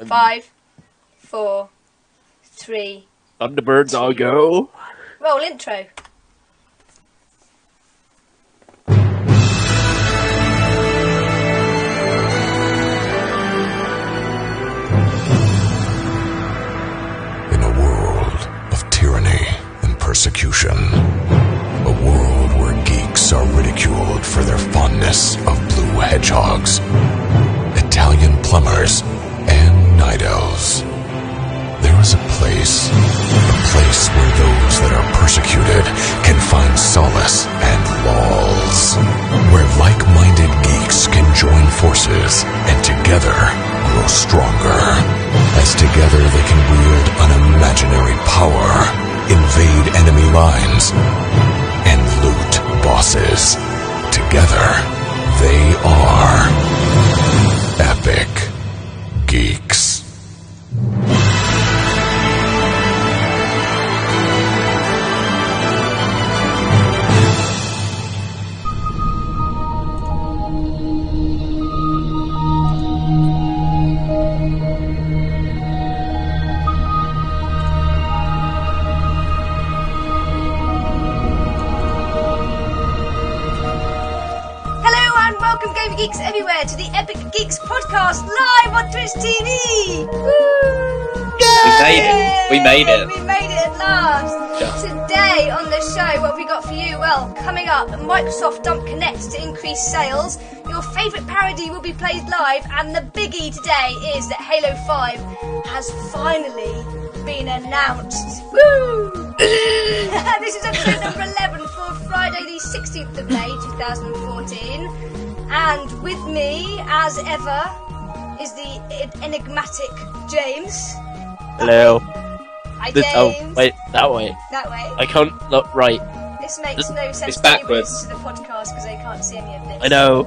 5, 4, 3. Thunderbirds, I'll go. Roll intro. In a world of tyranny and persecution, a world where geeks are ridiculed for their fondness of blue hedgehogs, Italian plumbers, and night elves, there is a place where those that are persecuted can find solace and laws, where like-minded geeks can join forces and together grow stronger, as together they can wield unimaginary power, invade enemy lines, and loot bosses. Together, they are Epic Geeks. Geeks everywhere to the Epic Geeks podcast live on Twitch TV. Woo! We made it. We made it at last. Yeah. Today on the show, what have we got for you? Well, coming up, Microsoft dump Connect to increase sales. Your favourite parody will be played live, and the biggie today is that Halo 5 has finally been announced. Woo! This is episode number 11 for Friday the 16th of May 2014. And with me, as ever, is the enigmatic James. Hello. Hi, James. Oh, wait, that way. That way. I can't look right. This makes no sense it's to anyone backwards. listening to the podcast because they can't see any of this. I know.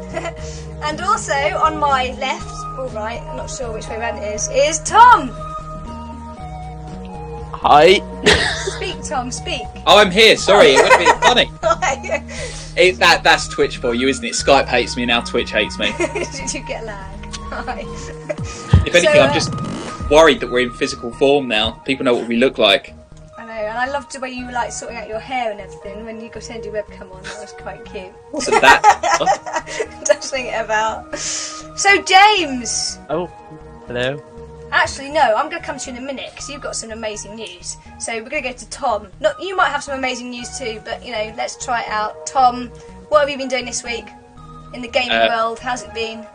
And also, on my left, or right, I'm not sure which way around it is Tom. Hi. Speak, Tom, speak. Oh, I'm here. Sorry, it would have been funny. That's Twitch for you, isn't it? Skype hates me now. Twitch hates me. Did you get lag? Hi. If anything, I'm just worried that we're in physical form now. People know what we look like. I know, and I loved the way you were like sorting out your hair and everything when you turned your webcam on. That was quite cute. Wasn't that? Dashing it about. So, James. Oh, hello. Actually, no, I'm going to come to you in a minute because you've got some amazing news. So we're going to go to Tom. Not, you might have some amazing news too, but, you know, let's try it out. Tom, what have you been doing this week in the gaming world? How's it been?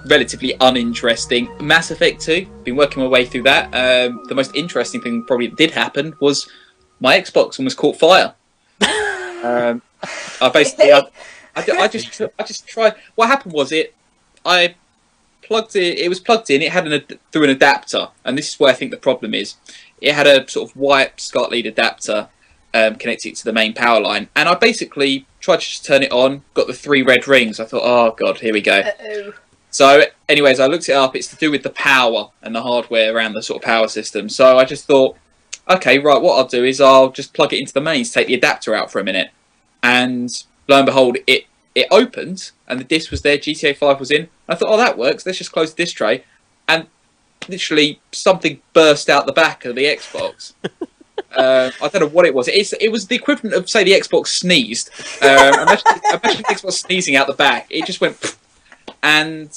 Relatively uninteresting. Mass Effect 2, been working my way through that. The most interesting thing probably that did happen was my Xbox almost caught fire. I basically, I just tried. What happened was I plugged it. It was plugged in. It had through an adapter, and this is where I think the problem is. It had a sort of white SCART lead adapter connected to the main power line, and I basically tried to just turn it on. Got the 3 red rings. I thought, oh god, here we go. Uh-oh. So, anyways, I looked it up. It's to do with the power and the hardware around the sort of power system. So I just thought, okay, right. What I'll do is I'll just plug it into the mains, take the adapter out for a minute, and lo and behold, it opened, and the disc was there. GTA 5 was in. I thought, oh, that works. Let's just close the disc tray. And literally, something burst out the back of the Xbox. I don't know what it was. It was the equivalent of, say, the Xbox sneezed. Imagine the Xbox sneezing out the back. It just went... And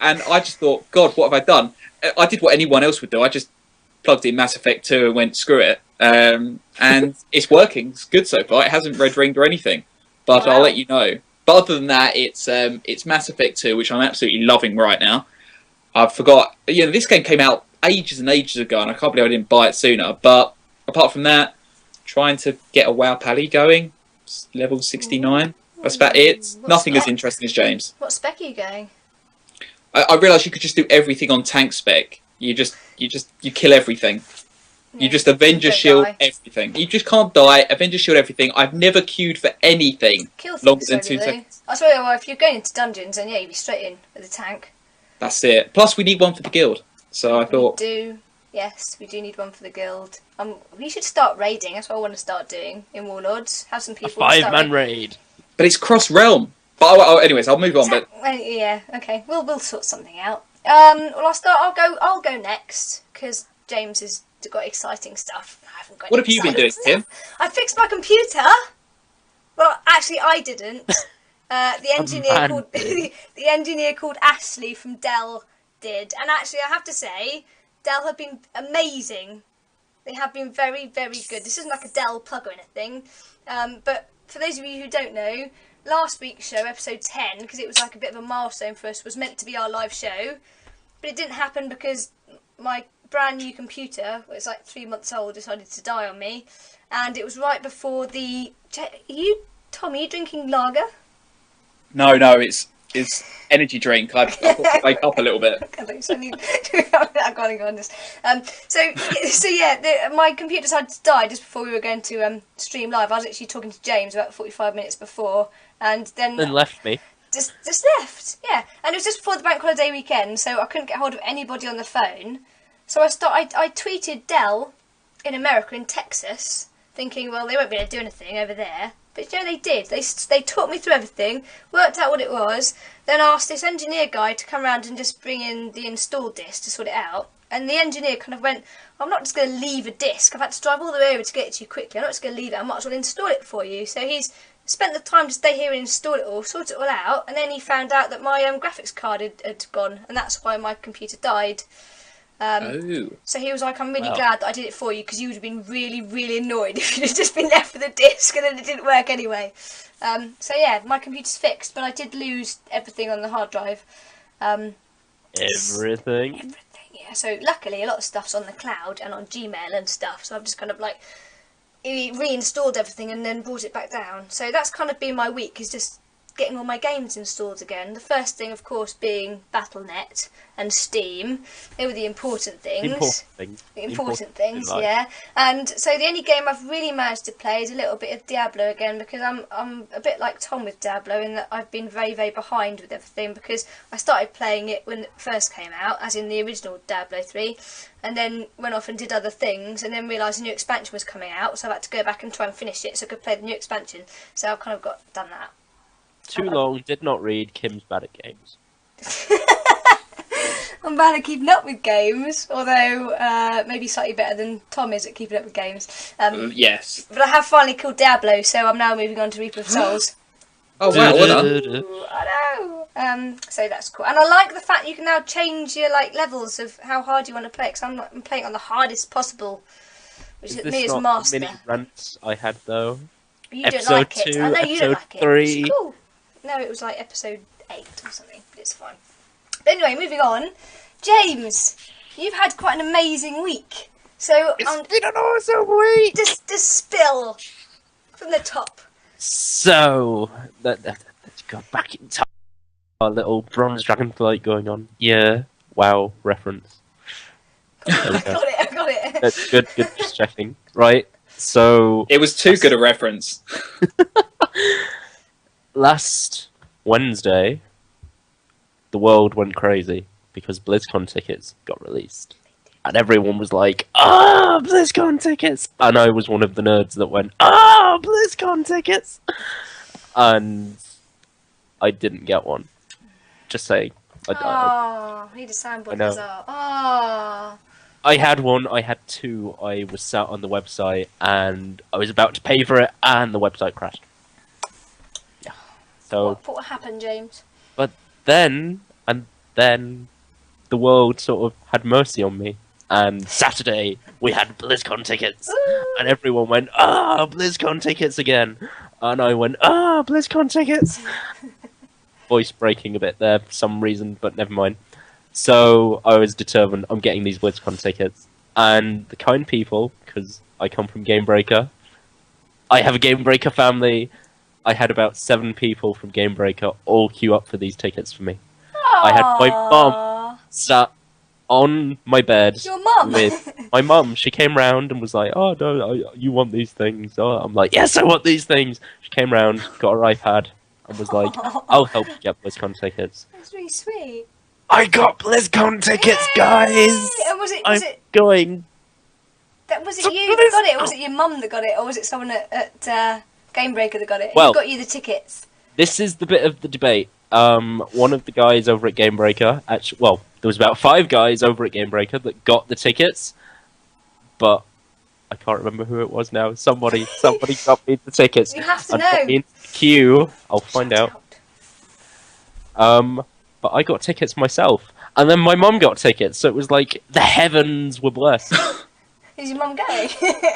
I just thought, God, what have I done? I did what anyone else would do. I just plugged in Mass Effect 2 and went, screw it. And it's working. It's good so far. It hasn't red ringed or anything. But wow. I'll let you know. But other than that, it's Mass Effect 2, which I'm absolutely loving right now. I forgot, this game came out ages and ages ago, and I can't believe I didn't buy it sooner. But apart from that, trying to get a WoW Pally going, level 69. That's about it. Nothing as interesting as James. What spec are you going? I realised you could just do everything on tank spec. You kill everything. You just Avenger Shield everything. You just can't die. Avenger Shield everything. I've never queued for anything longer than 2 seconds. I swear, well, if you're going into dungeons, then yeah, you'd be straight in with a tank. That's it. Plus, we need one for the guild. So I thought... We do. Yes, we do need one for the guild. We should start raiding. That's what I want to start doing in Warlords. Have some people... A 5-man raid. But it's cross-realm. But anyways, I'll move on. But yeah, okay. We'll sort something out. Well, I'll go next because James has got exciting stuff. I haven't got. What have you been doing, Tim? I fixed my computer. Well, actually, I didn't. The engineer called Ashley from Dell did, and actually, I have to say, Dell have been amazing. They have been very, very good. This isn't like a Dell plug or anything, but for those of you who don't know, last week's show, episode 10, because it was like a bit of a milestone for us, was meant to be our live show, but it didn't happen because my brand new computer, it's like 3 months old, decided to die on me, and it was right before the... Tom, are you drinking lager? No, it's energy drink. I've got to wake up a little bit. I can't go on this. So yeah, my computer decided to die just before we were going to stream live. I was actually talking to James about 45 minutes before, and then left me. Just left, yeah. And it was just before the bank holiday weekend, so I couldn't get hold of anybody on the phone. So I tweeted Dell in America, in Texas, thinking, well, they won't be able to do anything over there. But they did. They talked me through everything, worked out what it was, then asked this engineer guy to come around and just bring in the install disk to sort it out. And the engineer kind of went, I'm not just going to leave a disk. I've had to drive all the way over to get it to you quickly. I'm not just going to leave it. I might as well install it for you. So he's spent the time to stay here and install it all, sort it all out, and then he found out that my graphics card had gone, and that's why my computer died. So he was like, I'm really glad that I did it for you, because you would have been really, really annoyed if you'd have just been left with a disc and then it didn't work anyway. So yeah, my computer's fixed, but I did lose everything on the hard drive. Everything? Yeah. So luckily a lot of stuff's on the cloud and on Gmail and stuff, so I've just kind of like reinstalled everything and then brought it back down. So that's kind of been my week, is just getting all my games installed again. The first thing, of course, being Battle.net and Steam. They were the important things. The important things, yeah. And so the only game I've really managed to play is a little bit of Diablo again, because I'm a bit like Tom with Diablo in that I've been very, very behind with everything, because I started playing it when it first came out, as in the original Diablo 3, and then went off and did other things, and then realised a new expansion was coming out, so I had to go back and try and finish it so I could play the new expansion. So I've kind of done that. Too long, did not read, Kim's bad at games. I'm bad at keeping up with games, although maybe slightly better than Tom is at keeping up with games. Yes. But I have finally killed Diablo, so I'm now moving on to Reaper of Souls. Oh wow, well done. I know. So that's cool. And I like the fact you can now change your levels of how hard you want to play, because I'm playing on the hardest possible, which is me as master. Mini rants I had though. You don't like it. I know you don't like it. 3. It's cool. No, it was like episode 8 or something, but it's fine. But anyway, moving on. James, you've had quite an amazing week. So It's been an awesome week! Just spill from the top. So, let's go back in time. Our little bronze dragonfly going on. Yeah, wow, reference. I got it. That's good, just checking. Right, so... It was too good a reference. Last Wednesday, the world went crazy because BlizzCon tickets got released. And everyone was like, "Ah, BlizzCon tickets!" And I was one of the nerds that went, "Ah, BlizzCon tickets!" And I didn't get one. Just saying. Need a soundboard. I had one, I had two, I was sat on the website, and I was about to pay for it, and the website crashed. Yeah. So... What happened, James? But then, the world sort of had mercy on me. And Saturday, we had BlizzCon tickets. And everyone went, "Ah, BlizzCon tickets again." And I went, "Ah, BlizzCon tickets." Voice breaking a bit there for some reason, but never mind. So I was determined, I'm getting these BlizzCon tickets. And the kind people, because I come from Game Breaker, I have a Game Breaker family. I had about 7 people from Game Breaker all queue up for these tickets for me. Aww. I had my mum sat on my bed. Your mum? With my mum. She came round and was like, "Oh no, you want these things?" Oh, I'm like, "Yes, I want these things." She came round, got her iPad, and was like, "I'll help you get BlizzCon tickets." That's really sweet. I got BlizzCon tickets, guys! And was it going... Was it you that got it, or was it your mum that got it, or was it someone at Game Breaker that got it? Well, Who got you the tickets? This is the bit of the debate. one of the guys over at Game Breaker, actually, well, there was about 5 guys over at Game Breaker that got the tickets, but I can't remember who it was now. Somebody got me the tickets. You have to and know. put me into the queue. I'll find Shout out. But I got tickets myself, and then my mum got tickets, so it was like the heavens were blessed. Is your mum going?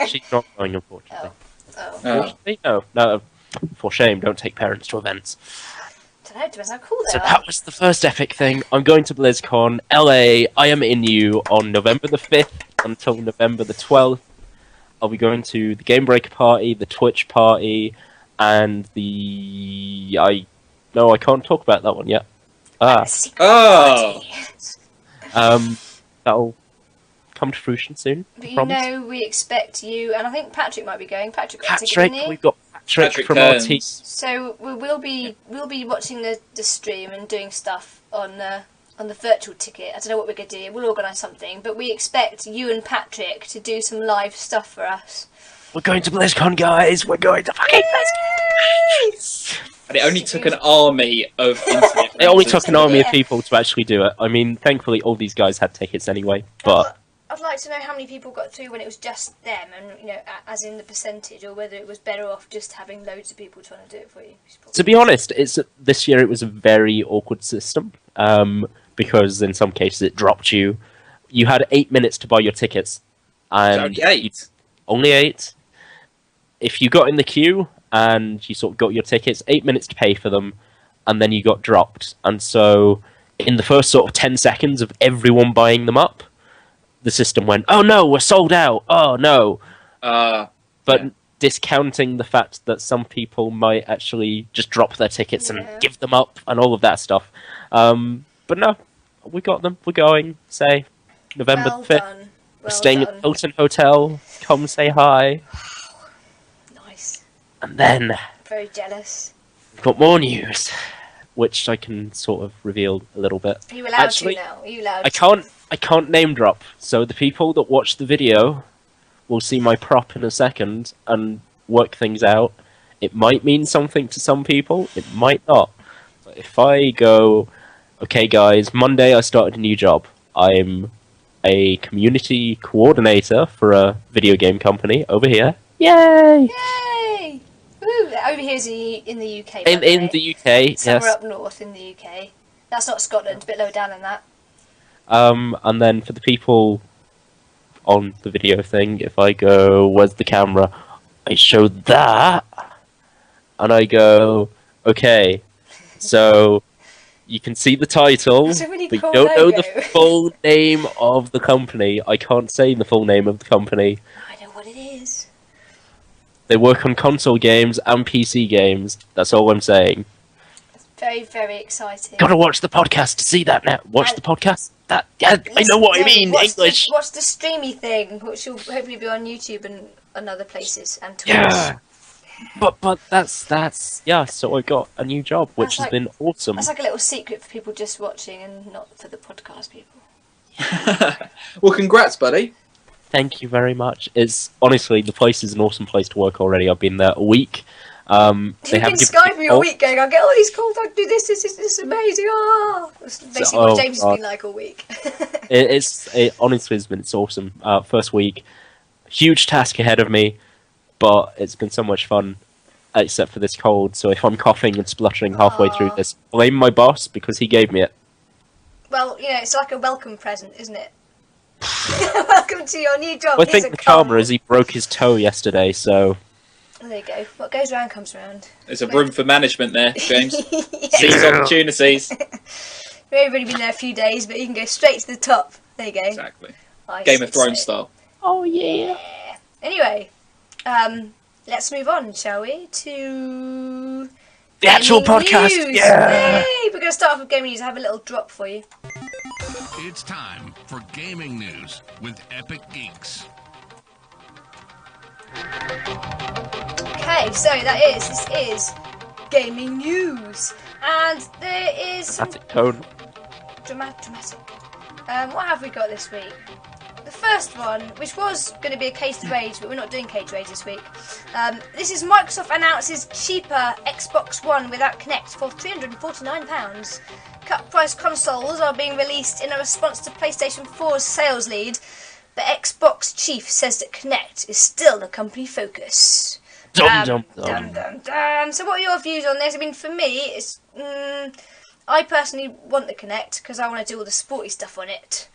She's not going, unfortunately. Oh. Oh. No, for shame, don't take parents to events. Don't know, depends how cool they So are. that was the first epic thing. I'm going to BlizzCon, LA. I am in you on November the 5th until November the 12th. I'll be going to the Game Breaker party, the Twitch party, and I can't talk about that one yet. Secret Oh. party. That'll come to fruition soon. But I you promise. know, we expect you, and I think Patrick might be going. Patrick, got a ticket, Patrick, didn't he? we've got Patrick from Kearns. our team. So we'll be watching the stream and doing stuff on the virtual ticket. I don't know what we're gonna do. We'll organise something, but we expect you and Patrick to do some live stuff for us. We're going to BlizzCon, guys. We're going to fucking BlizzCon. And it only took an army of internet. It only took an army of Yeah. people to actually do it. I mean, thankfully, all these guys had tickets anyway. But I'd like to know how many people got through when it was just them, and you know, as in the percentage, or whether it was better off just having loads of people trying to do it for you. to be honest, this year it was a very awkward system because in some cases it dropped you. You had 8 minutes to buy your tickets, and Only 8. only 8. If you got in the queue and you sort of got your tickets, 8 minutes to pay for them, and then you got dropped. And so, in the first sort of 10 seconds of everyone buying them up, the system went, "Oh no, we're sold out! Oh no!" But Yeah. discounting the fact that some people might actually just drop their tickets Yeah. and give them up and all of that stuff. But no, we got them. We're going. Say November Well 5th. done. We're Well staying done. at Hilton Hotel. Come say hi. Nice. And then Very jealous. we've got more news, which I can sort of reveal a little bit. Are you allowed Actually, to now? Are you allowed? I can't name drop, so the people that watch the video will see my prop in a second and work things out. It might mean something to some people, it might not. But if I go, okay guys, Monday I started a new job. I'm a community coordinator for a video game company over here. Yay! Yay! Woo! Over here is in the UK. by In way. the UK, Somewhere yes. up north in the UK. That's not Scotland. A bit lower down than that. And then for the people on the video thing, if I go, where's the camera? I show that, and I go, okay, so you can see the title, That's a really but you cool don't know the logo. full name of the company. I can't say the full name of the company. I know what it is. They work on console games and PC games. That's all I'm saying. Very, very exciting. Gotta watch the podcast to see that now. Watch the podcast. That, yeah, I know what I mean. English. Watch the streamy thing, which will hopefully be on YouTube and other places and Twitch. Yeah. But that's yeah. So I got a new job, which That's has been awesome. That's like a little secret for people just watching and not for the podcast people. Well, congrats, buddy. Thank you very much. It's honestly, the place is an awesome place to work already. I've been there a week. They You've been have given Skyping me me all week going, I'll get all these calls, I can do this is amazing, ah! That's basically what James has been like all week. It honestly has been. It's awesome. First week, huge task ahead of me, but it's been so much fun. Except for this cold, so if I'm coughing and spluttering halfway through Aw. this, blame my boss because he gave me it. Well, you know, it's like a welcome present, isn't it? Welcome to your new job. Well, I Here's think a the karma cold. is he broke his toe yesterday, so There you go. What goes around comes around. There's a room for management there, James. Yeah. Seize opportunities. We've only been there a few days, but you can go straight to the top. There you go. Exactly. I Game see, of Thrones so- style. oh yeah. Anyway, let's move on, shall we? To The actual gaming podcast, news. yeah. Yay! We're going to start off with gaming news. I have a little drop for you. It's time for gaming news with Epic Geeks. Okay, so this is gaming news, and there is some Dramatic tone. dramatic. What have we got this week? The first one, which was going to be a case to rage, but we're not doing case rage this week. This is Microsoft announces cheaper Xbox One without Kinect for £349. Cut price consoles are being released in a response to PlayStation 4's sales lead, but Xbox chief says that Kinect is still the company focus. Dum, dum. So what are your views on this? I mean, for me, it's... I personally want the Kinect because I want to do all the sporty stuff on it.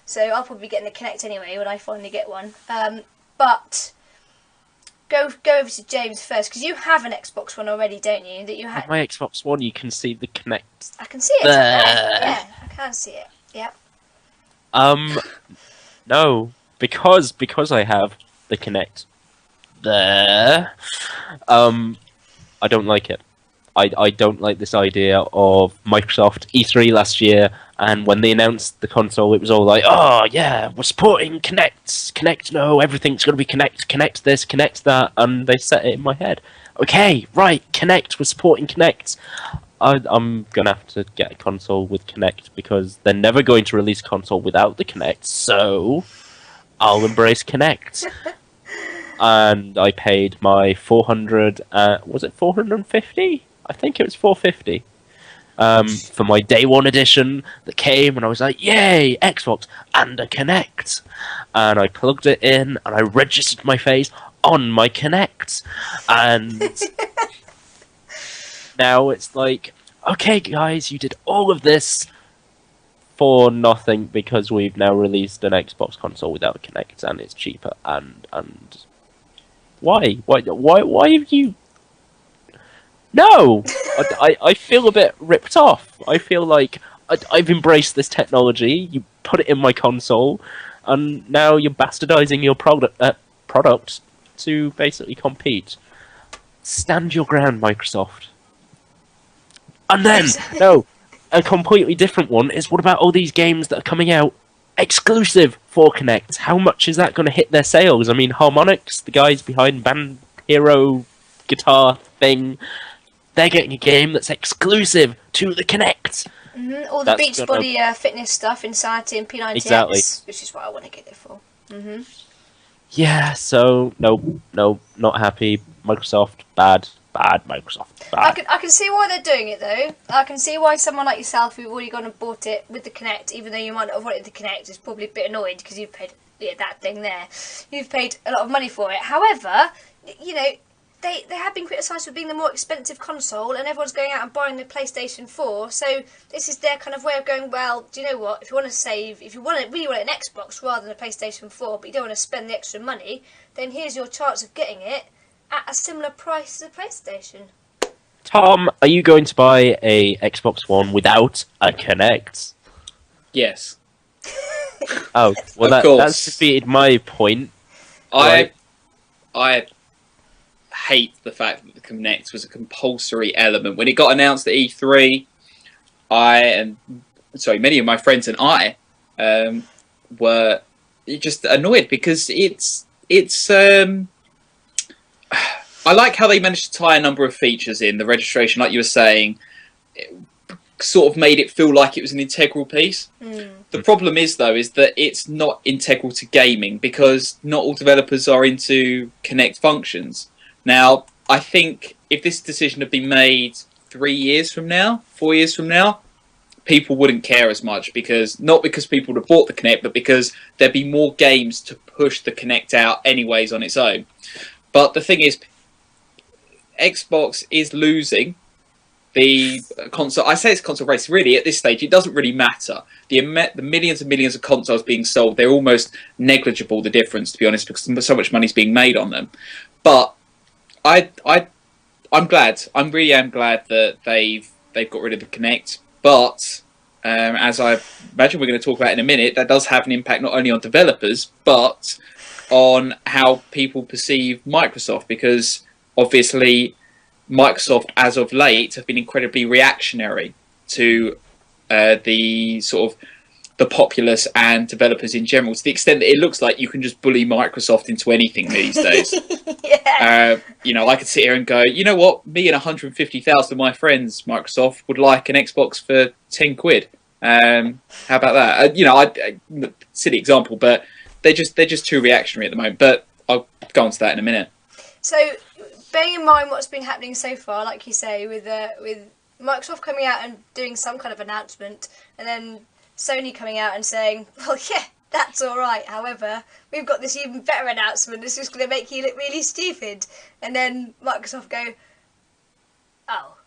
So I'll probably get the Kinect anyway when I finally get one. But go over to James first, because you have an Xbox One already, don't you? That you had. My Xbox One, you can see the Kinect. I can see it. Yeah, I can see it. Yeah. No, because I have the Kinect there. I don't like it. I don't like this idea of Microsoft E3 last year, and when they announced the console, it was all like, oh yeah, we're supporting Kinect, no, everything's going to be Kinect this, Kinect that, and they set it in my head. Okay, right, Kinect, we're supporting Kinect. I'm going to have to get a console with Kinect, because they're never going to release a console without the Kinect, so I'll embrace Kinect. And I paid my 400, was it 450? I think it was 450 for my day one edition that came, and I was like, yay, Xbox and a Kinect. And I plugged it in, and I registered my face on my Kinect. And now it's like, okay, guys, you did all of this for nothing, because we've now released an Xbox console without a Kinect, and it's cheaper. And why have you? No, I feel a bit ripped off. I feel like I've embraced this technology. You put it in my console, and now you're bastardizing your product to basically compete. Stand your ground, Microsoft. And then, no, a completely different one is, what about all these games that are coming out exclusive for Kinect? How much is that going to hit their sales? I mean, Harmonix, the guys behind Band Hero guitar thing, they're getting a game that's exclusive to the Kinect. Mm-hmm. All the Beachbody fitness stuff, Insanity and P90X, exactly. Which is what I want to get it for. Mm-hmm. Yeah, so, no, not happy. Microsoft, bad, Microsoft, bad. I can see why they're doing it, though. I can see why someone like yourself, who've already gone and bought it with the Kinect, even though you might not have wanted the Kinect, is probably a bit annoyed because you've paid that thing there. You've paid a lot of money for it. However, you know, they have been criticised for being the more expensive console, and everyone's going out and buying the PlayStation 4. So this is their kind of way of going, well, do you know what? If you want to save, if you really want an Xbox rather than a PlayStation 4, but you don't want to spend the extra money, then here's your chance of getting it at a similar price as a PlayStation. Tom, are you going to buy a Xbox One without a Kinect? Yes. Oh, well, that's defeated my point. I hate the fact that the Kinect was a compulsory element. When it got announced at E3, many of my friends and I were just annoyed, because it's I like how they managed to tie a number of features in. The registration, like you were saying, it sort of made it feel like it was an integral piece. The problem is, though, is that it's not integral to gaming, because not all developers are into Kinect functions. Now, I think if this decision had been made 3 years from now, 4 years from now, people wouldn't care as much, not because people would have bought the Kinect, but because there'd be more games to push the Kinect out anyways on its own. But the thing is, Xbox is losing the console. I say it's console race. Really, at this stage, it doesn't really matter. The millions and millions of consoles being sold, they're almost negligible, the difference, to be honest, because so much money's being made on them. But I'm glad. I really am glad that they've got rid of the Kinect. But as I imagine we're going to talk about in a minute, that does have an impact not only on developers but on how people perceive Microsoft, because obviously Microsoft, as of late, have been incredibly reactionary to the sort of the populace and developers in general, to the extent that it looks like you can just bully Microsoft into anything these days. Yeah. I could sit here and go, you know what, me and 150,000 of my friends, Microsoft, would like an Xbox for 10 quid. How about that? Silly example, but they're just too reactionary at the moment. But I'll go on to that in a minute. So, bearing in mind what's been happening so far, like you say, with Microsoft coming out and doing some kind of announcement, and then Sony coming out and saying, well, yeah, that's all right. However, we've got this even better announcement. It's just going to make you look really stupid. And then Microsoft go, oh.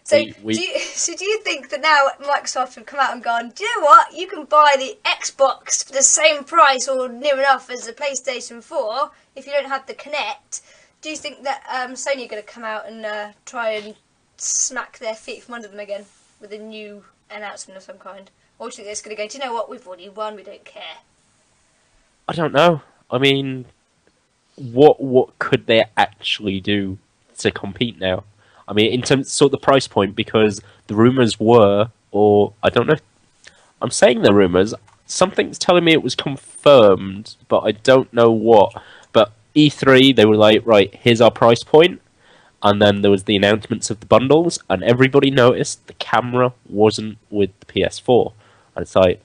So, do you think that now Microsoft have come out and gone, do you know what? You can buy the Xbox for the same price or near enough as the PlayStation 4 if you don't have the Kinect. Do you think that Sony are going to come out and try and smack their feet from under them again with a new announcement of some kind? Or do you think they're just going to go, do you know what? We've already won. We don't care. I don't know. I mean, what could they actually do to compete now? I mean, in terms of sort of the price point, because the rumours were, or I don't know, I'm saying the rumours, something's telling me it was confirmed, but I don't know what. But E3, they were like, right, here's our price point, and then there was the announcements of the bundles, and everybody noticed the camera wasn't with the PS4. And it's like,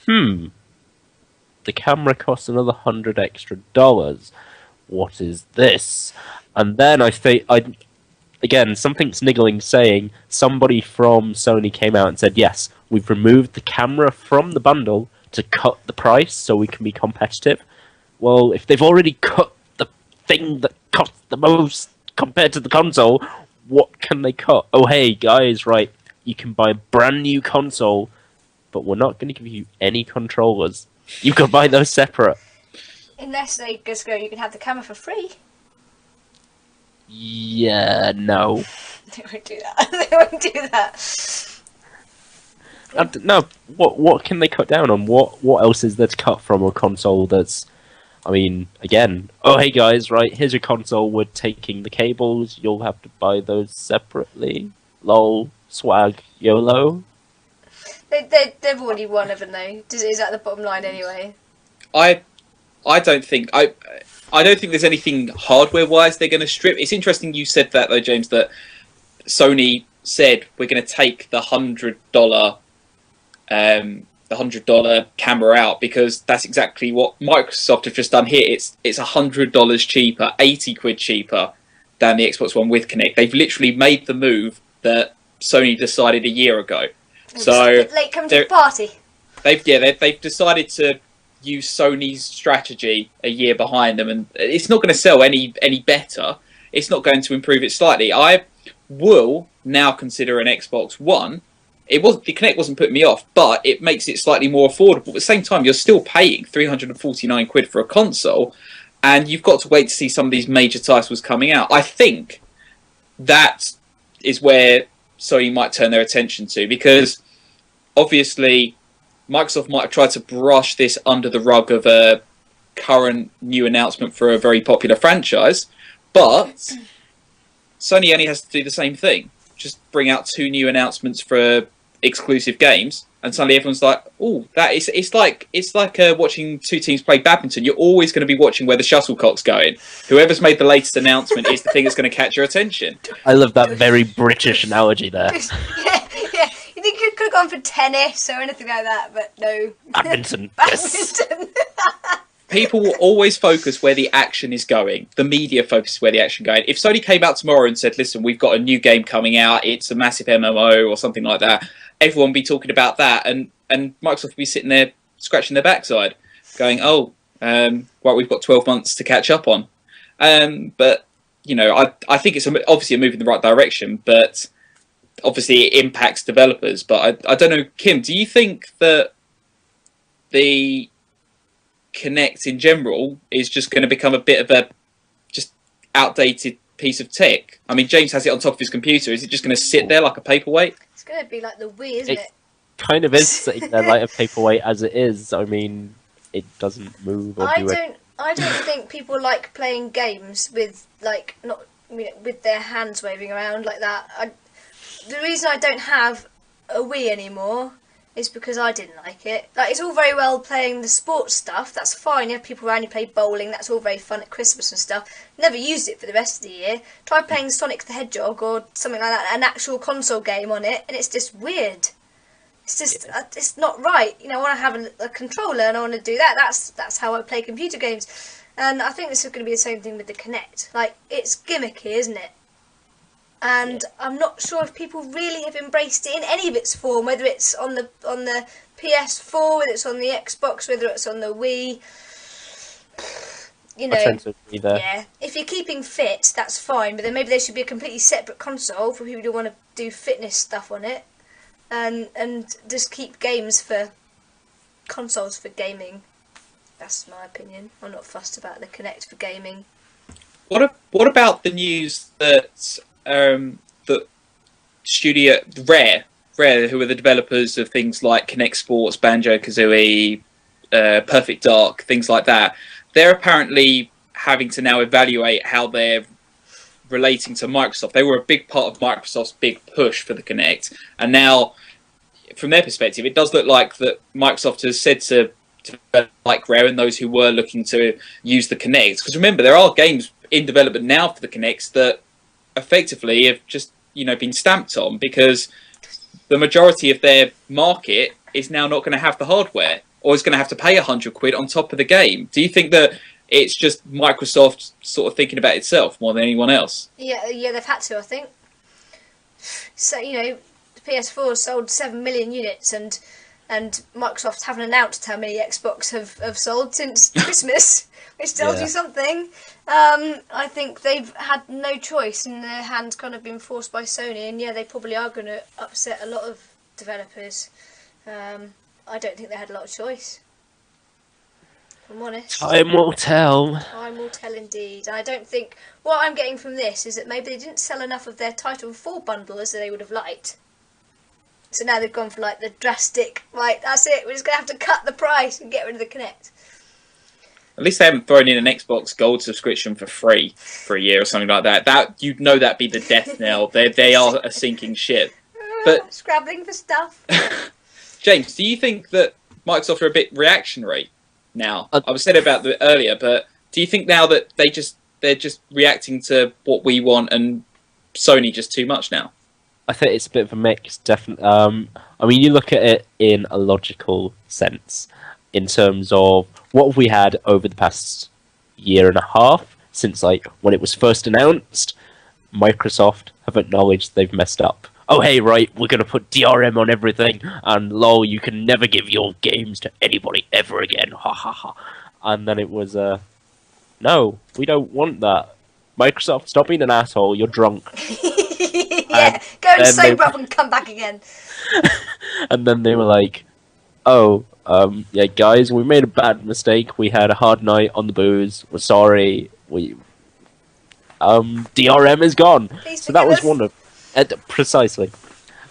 the camera costs another $100 extra. What is this? And then again, something's niggling saying somebody from Sony came out and said, yes, we've removed the camera from the bundle to cut the price so we can be competitive. Well, if they've already cut the thing that costs the most compared to the console, what can they cut? Oh, hey, guys, right, you can buy a brand new console, but we're not going to give you any controllers. You can buy those separate. Unless they just go, you can have the camera for free. Yeah, no. They won't do that. They won't do that. No, what can they cut down on? What else is there to cut from a console that's... I mean, again, oh, hey guys, right, here's your console, we're taking the cables, you'll have to buy those separately. Lol, swag, YOLO. They've already won, haven't they? Is that the bottom line anyway? I don't think there's anything hardware-wise they're going to strip. It's interesting you said that, though, James, that Sony said we're going to take the $100 camera out, because that's exactly what Microsoft have just done here. It's $100 cheaper, 80 quid cheaper than the Xbox One with Kinect. They've literally made the move that Sony decided a year ago. So late coming to the party. They've decided to use Sony's strategy a year behind them, and it's not going to sell any better. It's not going to improve it slightly. I will now consider an Xbox One. The Kinect wasn't putting me off, but it makes it slightly more affordable. At the same time, you're still paying 349 quid for a console, and you've got to wait to see some of these major titles coming out. I think that is where Sony might turn their attention to, because obviously Microsoft might have tried to brush this under the rug of a current new announcement for a very popular franchise, but Sony only has to do the same thing. Just bring out 2 new announcements for exclusive games, and suddenly everyone's like, "Oh, it's like watching 2 teams play badminton. You're always going to be watching where the shuttlecock's going. Whoever's made the latest announcement is the thing that's going to catch your attention." I love that very British analogy there. yeah. You think you could have gone for tennis or anything like that, but no. Badminton. Badminton. People will always focus where the action is going. The media focuses where the action is going. If Sony came out tomorrow and said, listen, we've got a new game coming out, it's a massive MMO or something like that, everyone would be talking about that, and Microsoft would be sitting there scratching their backside, going, well, we've got 12 months to catch up on. But, you know, I think it's obviously a move in the right direction, but obviously it impacts developers. But I don't know, Kim, do you think that the Kinect in general is just going to become a bit of a just outdated piece of tech? I mean, James has it on top of his computer. Is it just going to sit there like a paperweight? It's going to be like the Wii, isn't it? Kind of is sitting there like a paperweight as it is. I mean, it doesn't move or do it. I don't think people like playing games with with their hands waving around like that. The reason I don't have a Wii anymore is because I didn't like it. Like, it's all very well playing the sports stuff. That's fine. You have people around, you play bowling. That's all very fun at Christmas and stuff. Never used it for the rest of the year. Try playing Sonic the Hedgehog or something like that, an actual console game on it, and it's just weird. It's just it's not right. You know, I want to have a controller and I want to do that. That's how I play computer games. And I think this is going to be the same thing with the Kinect. Like, it's gimmicky, isn't it? And I'm not sure if people really have embraced it in any of its form, whether it's on the PS4, whether it's on the Xbox, whether it's on the Wii. You know, yeah. If you're keeping fit, that's fine, but then maybe there should be a completely separate console for people who want to do fitness stuff on it, and just keep games for consoles for gaming. That's my opinion. I'm not fussed about the Kinect for gaming. What about the news that that Studio Rare, who are the developers of things like Kinect Sports, Banjo-Kazooie, Perfect Dark, things like that, they're apparently having to now evaluate how they're relating to Microsoft. They were a big part of Microsoft's big push for the Kinect, and now, from their perspective, it does look like that Microsoft has said to like Rare and those who were looking to use the Kinect, because remember, there are games in development now for the Kinects that effectively have just been stamped on, because the majority of their market is now not going to have the hardware, or is going to have to pay £100 on top of the game. Do you think that it's just Microsoft sort of thinking about itself more than anyone else? Yeah, they've had to, I think. So, the PS4 sold 7 million units, and Microsoft haven't announced how many Xbox have sold since Christmas, which tells you something. I think they've had no choice, and their hand's kind of been forced by Sony, and they probably are going to upset a lot of developers. I don't think they had a lot of choice, if I'm honest. Time will tell. Time will tell indeed. And I don't think... What I'm getting from this is that maybe they didn't sell enough of their Titan 4 bundle as they would have liked. So now they've gone for, like, the drastic, right, that's it, we're just going to have to cut the price and get rid of the Kinect. At least they haven't thrown in an Xbox Gold subscription for free for a year or something like that. That'd be the death knell. They are a sinking ship. But scrabbling for stuff. James, do you think that Microsoft are a bit reactionary now? I was said about it earlier, but do you think now that they're just reacting to what we want, and Sony just too much now? I think it's a bit of a mix, definitely. I mean, you look at it in a logical sense, in terms of what have we had over the past year and a half, since like when it was first announced. Microsoft have acknowledged they've messed up. Oh, hey, right, we're going to put DRM on everything, and lol, you can never give your games to anybody ever again, ha ha ha. And then it was, no, we don't want that. Microsoft, stop being an asshole, you're drunk. Go and sober up and come back again. And then they were like, oh, yeah, guys, we made a bad mistake, we had a hard night on the booze, we're sorry, DRM is gone. So that was one of... precisely.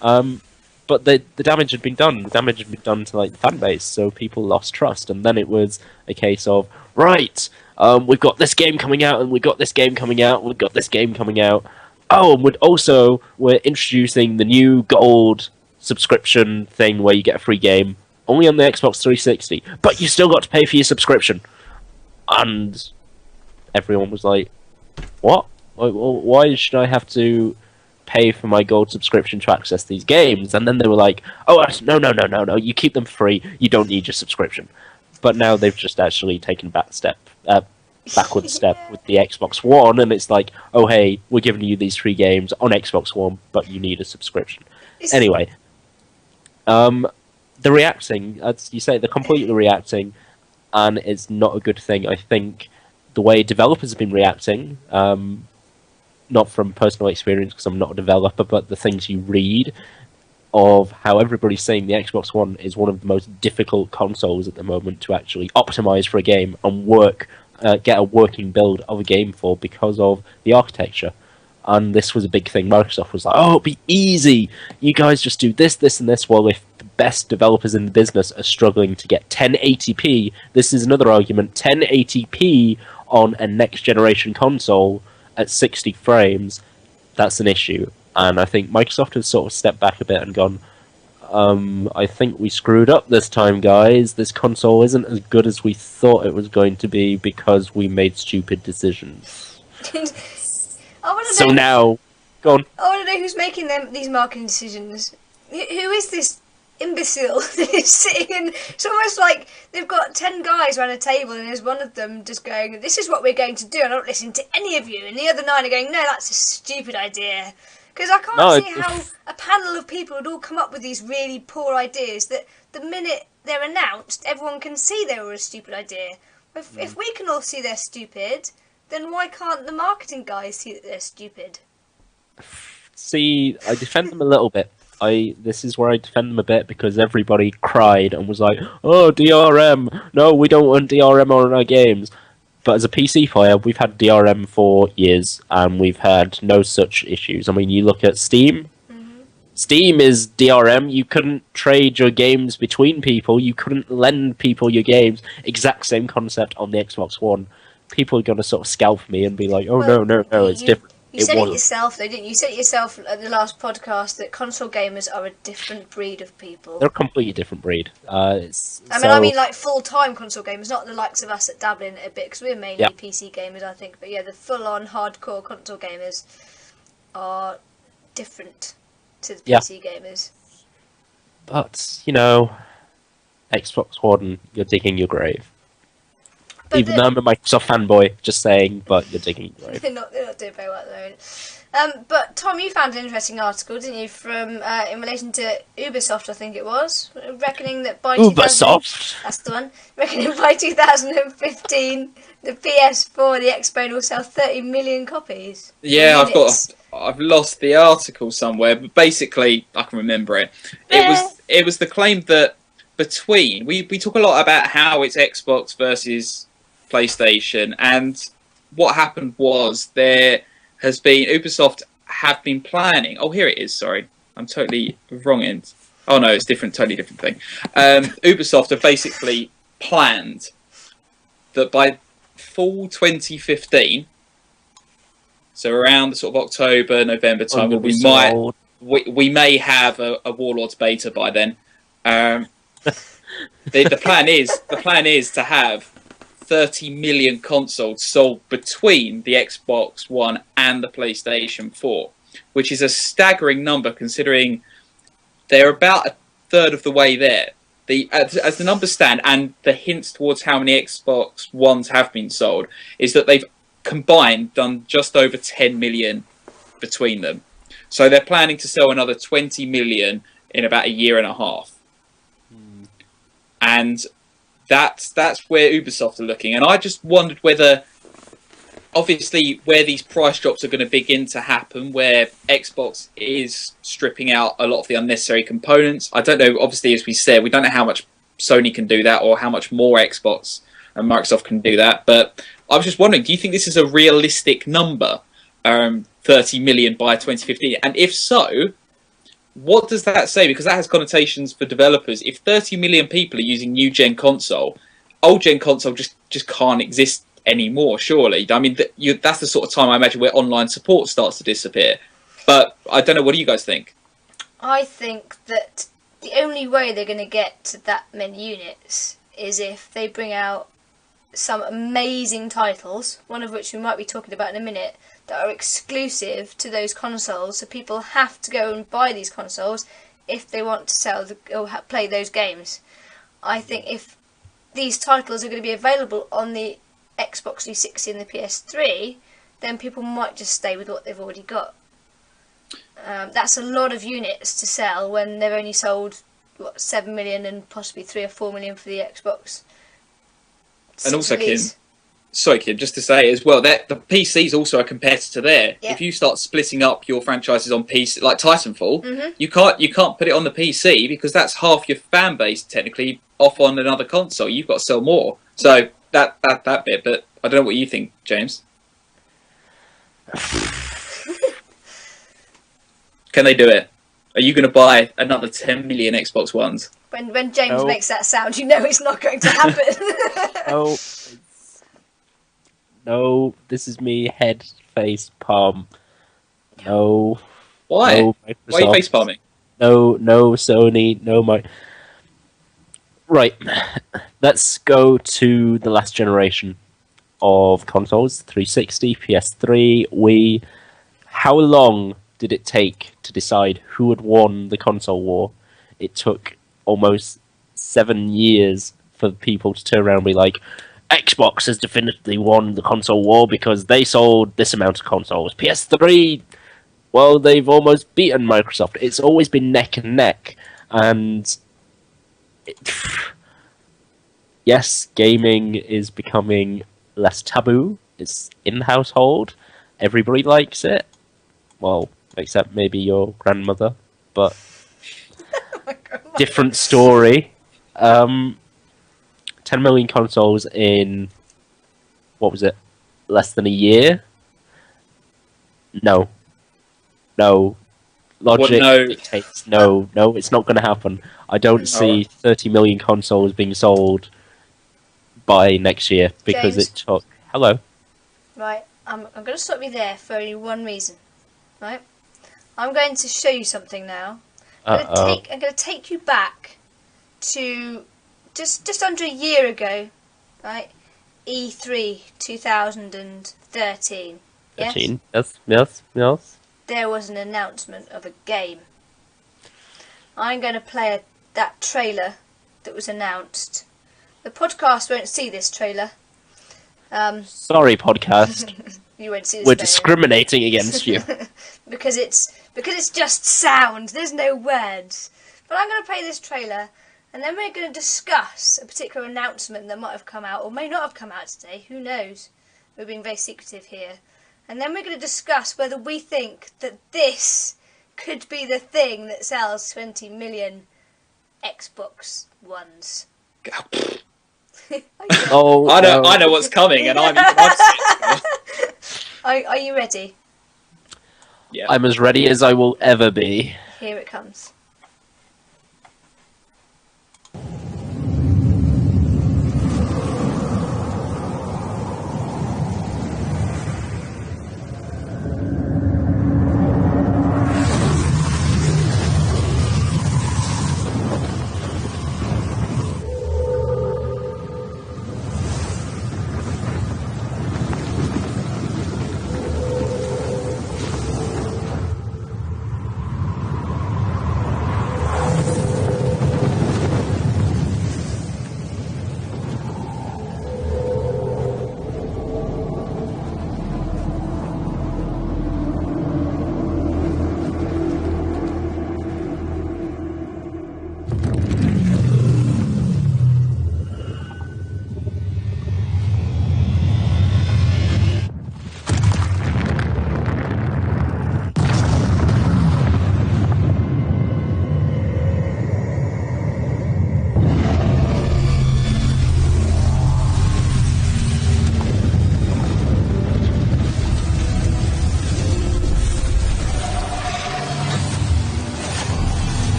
But the damage had been done. The damage had been done to like the fan base, so people lost trust. And then it was a case of, right, we've got this game coming out, and we've got this game coming out, we've got this game coming out. Oh, and we're introducing the new gold subscription thing where you get a free game, only on the Xbox 360, but you still got to pay for your subscription. And everyone was like, what? Why should I have to pay for my gold subscription to access these games? And then they were like, oh, no, you keep them free, you don't need your subscription. But now they've just actually taken a backward step with the Xbox One, and it's like, oh, hey, we're giving you these free games on Xbox One, but you need a subscription. Anyway, they're reacting, as you say, they're completely reacting, and it's not a good thing. I think the way developers have been reacting, not from personal experience because I'm not a developer, but the things you read of how everybody's saying the Xbox One is one of the most difficult consoles at the moment to actually optimize for a game and get a working build of a game for, because of the architecture. And this was a big thing. Microsoft was like, oh, it'll be easy. You guys just do this, this, and this. Well, if the best developers in the business are struggling to get 1080p, this is another argument, 1080p on a next-generation console at 60 frames, that's an issue. And I think Microsoft has sort of stepped back a bit and gone, I think we screwed up this time, guys. This console isn't as good as we thought it was going to be because we made stupid decisions. So now, go on. I want to know who's making these marketing decisions. Who is this imbecile that is sitting in. It's almost like they've got 10 guys around a table, and there's one of them just going, "This is what we're going to do. I'm not listening to any of you." And the other 9 are going, "No, that's a stupid idea." Because I can't see how a panel of people would all come up with these really poor ideas that the minute they're announced, everyone can see they were a stupid idea. If we can all see they're stupid, then why can't the marketing guys see that they're stupid? See, I defend them a little bit. This is where I defend them a bit, because everybody cried and was like, "Oh, DRM! No, we don't want DRM on our games." But as a PC player, we've had DRM for years, and we've had no such issues. I mean, you look at Steam. Mm-hmm. Steam is DRM. You couldn't trade your games between people. You couldn't lend people your games. Exact same concept on the Xbox One. People are going to sort of scalp me and be like, "Oh, Well, no, it's different." You said it yourself, though, didn't you? You said it yourself at the last podcast that console gamers are a different breed of people. They're a completely different breed. I mean, like full-time console gamers, not the likes of us that dabble in it a bit, because we're mainly PC gamers, I think. But yeah, the full-on hardcore console gamers are different to the PC gamers. But, you know, Xbox One, you're digging your grave. But Even though I'm a Microsoft fanboy, just saying, but you're digging your grave. They're not doing very well at the moment. But Tom, you found an interesting article, didn't you, from in relation to Ubisoft, I think it was, reckoning that by Ubisoft. That's the one. Reckoning by 2015, the PS4, the Xbone will sell 30 million copies. Yeah, I've lost the article somewhere, but basically I can remember it. It was the claim that between we talk a lot about how it's Xbox versus PlayStation, and what happened was there has been Ubisoft have been planning. Oh, here it is. Sorry, I'm totally wrong end. Oh no, it's different, totally different thing. Ubisoft have basically planned that by fall 2015, so around the sort of October, November time, we may have a Warlords beta by then. The plan is to have 30 million consoles sold between the Xbox One and the PlayStation 4, which is a staggering number considering they're about a third of the way there. As the numbers stand, and the hints towards how many Xbox Ones have been sold, is that they've combined done just over 10 million between them. So they're planning to sell another 20 million in about a year and a half. And that's where Ubisoft are looking. And I just wondered whether, obviously, where these price drops are going to begin to happen, where Xbox is stripping out a lot of the unnecessary components. I don't know, obviously, as we said, we don't know how much Sony can do that or how much more Xbox and Microsoft can do that. But I was just wondering, do you think this is a realistic number, 30 million by 2015? And if so, what does that say? Because that has connotations for developers. If 30 million people are using new-gen console, old-gen console just can't exist anymore, surely. I mean, that's the sort of time I imagine where online support starts to disappear. But I don't know, what do you guys think? I think that the only way they're going to get to that many units is if they bring out some amazing titles, one of which we might be talking about in a minute, that are exclusive to those consoles, so people have to go and buy these consoles if they want to sell or play those games. I think if these titles are going to be available on the Xbox 360 and the PS3, then people might just stay with what they've already got. That's a lot of units to sell when they've only sold 7 million and possibly 3 or 4 million for the Xbox. And also, Kim, just to say as well, that the PC is also a competitor there. Yeah. If you start splitting up your franchises on PC, like Titanfall, you can't put it on the PC because that's half your fan base technically off on another console. You've got to sell more. So that bit. But I don't know what you think, James. Can they do it? Are you going to buy another 10 million Xbox Ones? When James makes that sound, you know it's not going to happen. No, this is me, head, face, palm. No. Why? No Microsoft. Why are you face palming? No Sony, no Right, let's go to the last generation of consoles, 360, PS3, Wii. How long did it take to decide who had won the console war? It took almost 7 years for people to turn around and be like, Xbox has definitively won the console war because they sold this amount of consoles. PS3, well, they've almost beaten Microsoft. It's always been neck and neck. And yes, gaming is becoming less taboo. It's in the household. Everybody likes it. Well, except maybe your grandmother. But different story. 10 million consoles in, what was it, less than a year? No. Logic dictates no, it's not going to happen. I don't see 30 million consoles being sold by next year because James. it took... Hello. Right, I'm going to stop you there for only one reason. Right? I'm going to show you something now. I'm going to take you back to just under a year ago, right? E3 2013. Yes? 13. Yes. There was an announcement of a game. I'm going to play that trailer that was announced. The podcast won't see this trailer. Sorry, podcast. You won't see this We're trailer. discriminating against you. because it's just sound. There's no words. But I'm going to play this trailer, and then we're going to discuss a particular announcement that might have come out or may not have come out today. Who knows? We're being very secretive here. And then we're going to discuss whether we think that this could be the thing that sells 20 million Xbox Ones. Oh, I know what's coming, and I'm Are you ready? Yeah. I'm as ready as I will ever be. Here it comes.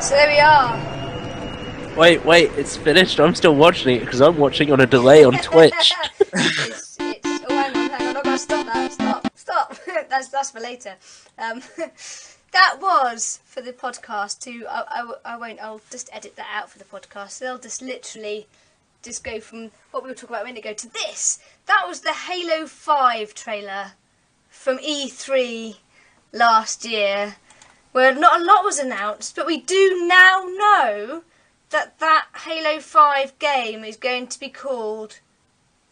So there we are. Wait, it's finished? I'm still watching it because I'm watching on a delay on Twitch. Oh, hang on, I'm not going to stop that. Stop. that's for later. That was for the podcast too. I won't, I'll just edit that out for the podcast. They'll just literally just go from what we were talking about a minute ago to this. That was the Halo 5 trailer from E3 last year, where not a lot was announced, but we do now know that Halo 5 game is going to be called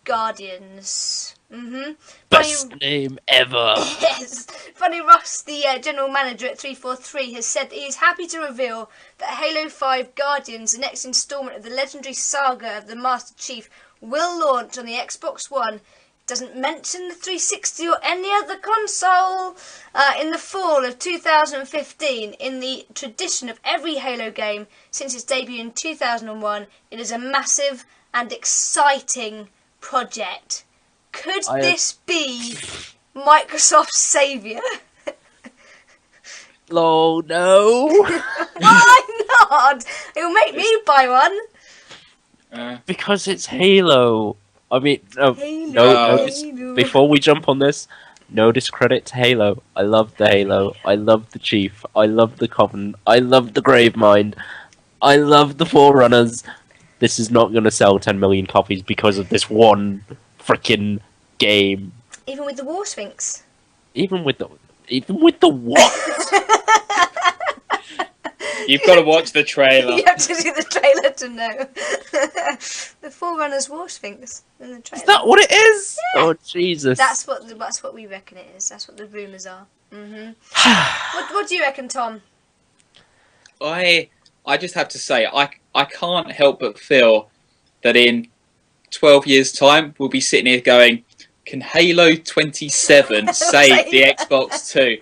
Guardians. Best name ever. Yes. Funny Ross, the general manager at 343, has said that he is happy to reveal that Halo 5 Guardians, the next instalment of the legendary saga of the Master Chief, will launch on the Xbox One. Doesn't mention the 360 or any other console in the fall of 2015. In the tradition of every Halo game since its debut in 2001, it is a massive and exciting project Could this be Microsoft's saviour? Oh no! Why not? It'll make me buy one. Because it's Halo. I mean, no, Halo. before we jump on this, no discredit to Halo. I love the Halo. I love the Chief. I love the Covenant. I love the Gravemind. I love the Forerunners. This is not going to sell 10 million copies because of this one freaking game. Even with the War Sphinx. Even with the what? You've got to watch the trailer. You have to see the trailer to know. The Forerunners War Sphinx in the trailer. Is that what it is? Yeah. Oh Jesus! That's what we reckon it is. That's what the rumours are. What do you reckon, Tom? I just have to say, I can't help but feel that in 12 years' time, we'll be sitting here going, can Halo 27 save the Xbox 2?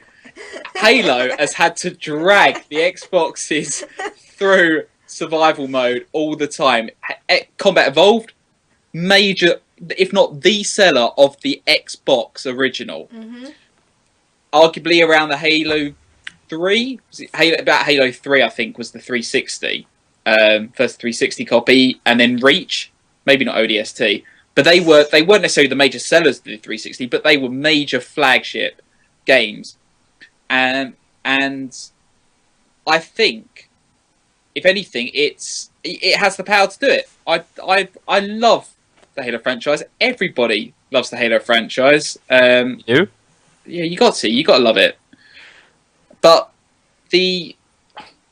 Halo has had to drag the Xboxes through survival mode all the time. Combat Evolved, major, if not the seller of the Xbox original. Arguably around the Halo 3, about Halo 3 I think was the 360, first 360 copy, and then Reach, maybe not ODST, but they weren't necessarily the major sellers of the 360, but they were major flagship games. And I think, if anything, it has the power to do it. I love the Halo franchise. Everybody loves the Halo franchise. You? Yeah, you got to love it. But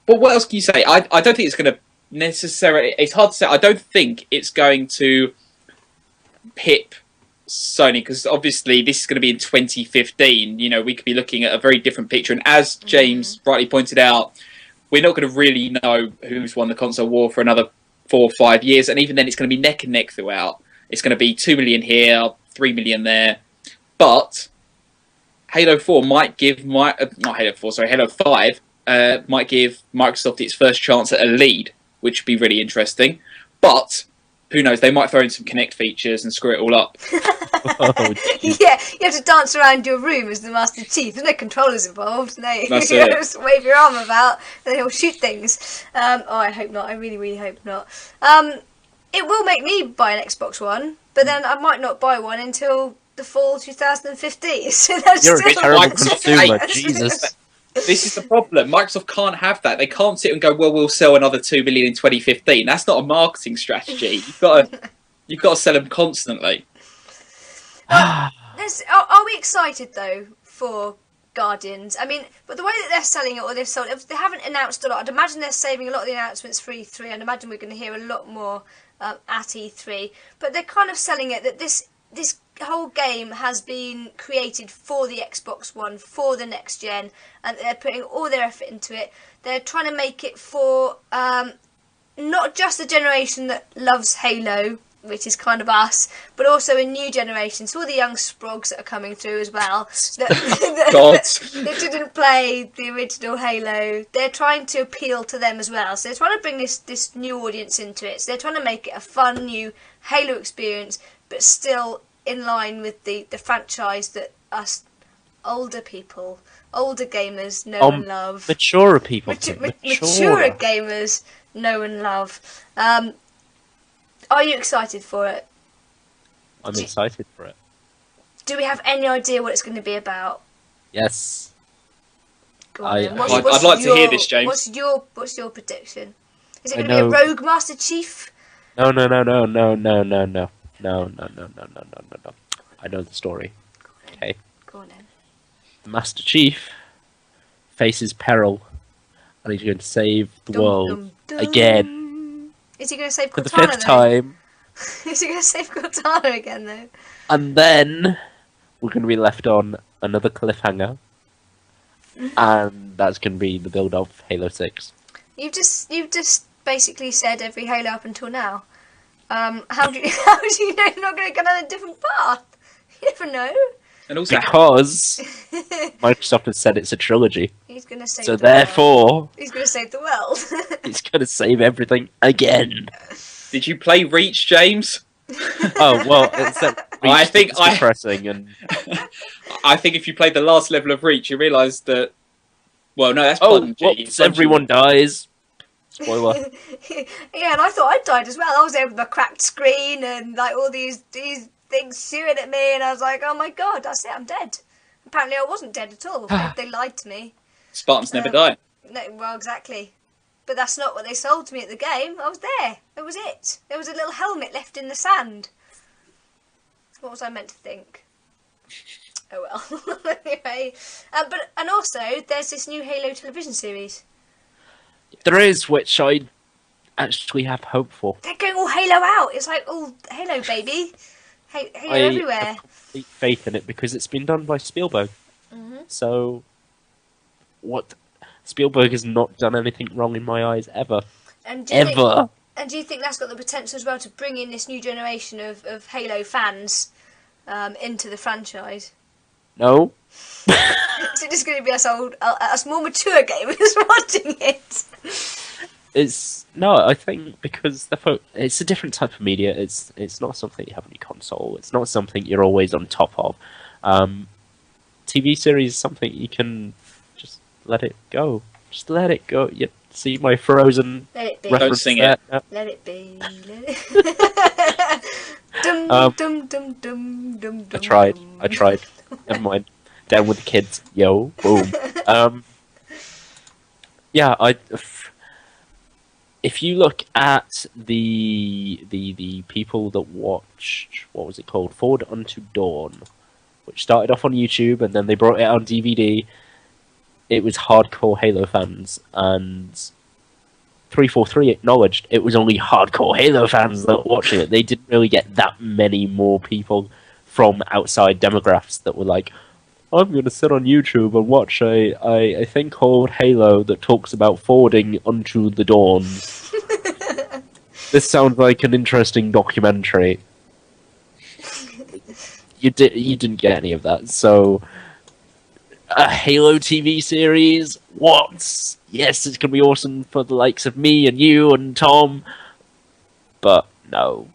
what else can you say? I don't think it's going to necessarily. It's hard to say. I don't think it's going to pip Sony, because obviously this is going to be in 2015. You know, we could be looking at a very different picture. And as James rightly pointed out, we're not going to really know who's won the console war for another 4 or 5 years. And even then, it's going to be neck and neck throughout. It's going to be 2 million here, 3 million there. But Halo 4 might give not Halo 4, sorry, Halo 5 might give Microsoft its first chance at a lead, which would be really interesting. But who knows? They might throw in some Kinect features and screw it all up. Yeah, you have to dance around your room as the Master Chief. There's no controllers involved. No, That's you it. just wave your arm about and he'll shoot things. I hope not. I really, really hope not. It will make me buy an Xbox One, but then I might not buy one until the fall 2015. So that's You're a still terrible Microsoft consumer, hates Jesus. This is the problem. Microsoft can't have that. They can't sit and go, well, we'll sell another 2 million in 2015. That's not a marketing strategy. You've got to sell them constantly. Are we excited though for Guardians? I mean, but the way that they're selling it, or they've sold it, they haven't announced a lot. I'd imagine they're saving a lot of the announcements for E3. I'd imagine we're going to hear a lot more at E3. But they're kind of selling it that this whole game has been created for the Xbox One, for the next gen, and they're putting all their effort into it. They're trying to make it for not just the generation that loves Halo, which is kind of us, but also a new generation. So all the young sprogs that are coming through as well, that didn't play the original Halo. They're trying to appeal to them as well. So they're trying to bring this new audience into it. So they're trying to make it a fun new Halo experience, but still in line with the franchise that us older gamers know and love. Maturer people. Maturer gamers know and love. Are you excited for it? I'm excited for it. Do we have any idea what it's going to be about? Yes. Go on, then. I'd like to hear this, James. What's your prediction? Is it going to be a rogue Master Chief? No. I know the story. Okay. Go on then. The Master Chief faces peril, and he's going to save the world again. Is he going to save Cortana For the fifth time. Is he going to save Cortana again though? And then we're going to be left on another cliffhanger, and that's going to be the build of Halo 6. You've just basically said every Halo up until now. How do you know you're not going to go down a different path? You never know. And also, Because Microsoft has said it's a trilogy. He's going to save. So the world. therefore, He's going to save the world. he's going to save everything again. did you play Reach, James? Oh well, I think is depressing, and I think if you played the last level of Reach, you realise that. Well, no, that's Bungie. whoops, everyone dies. Spoiler. Yeah, and I thought I'd died as well. I was there with a cracked screen and like all these things shooting at me, and I was like, oh my god, that's it, I'm dead. Apparently I wasn't dead at all. They lied to me. Spartans never die. No, well, exactly. But that's not what they sold to me at the game. I was there. That was it. There was a little helmet left in the sand. What was I meant to think? Oh well. Anyway, and also there's this new Halo television series. There is, which I actually have hope for. They're going all Halo out. It's like all Halo, baby. Halo everywhere. I have complete faith in it because it's been done by Spielberg. So, what? Spielberg has not done anything wrong in my eyes ever. And Ever. And do you think that's got the potential as well to bring in this new generation of Halo fans into the franchise? No. Is it just going to be us more mature gamers watching it? I think because it's a different type of media. It's not something you have on your console. It's not something you're always on top of. TV series is something you can just let it go. Just let it go. You see my Frozen Let it be. reference Don't sing there? it. No. Let it be. Let it... dum, dum, dum, dum, dum, I tried. dum. Never mind. Down with the kids. Yo, boom. Yeah, if you look at the people that watched, what was it called, Forward Unto Dawn, which started off on YouTube and then they brought it out on DVD. It was hardcore Halo fans, and 343 acknowledged it was only hardcore Halo fans that were watching it. They didn't really get that many more people from outside demographics that were like, I'm going to sit on YouTube and watch a thing called Halo that talks about forwarding unto the dawn. This sounds like an interesting documentary. You didn't get any of that, so a Halo TV series? What? Yes, it's going to be awesome for the likes of me and you and Tom, but no,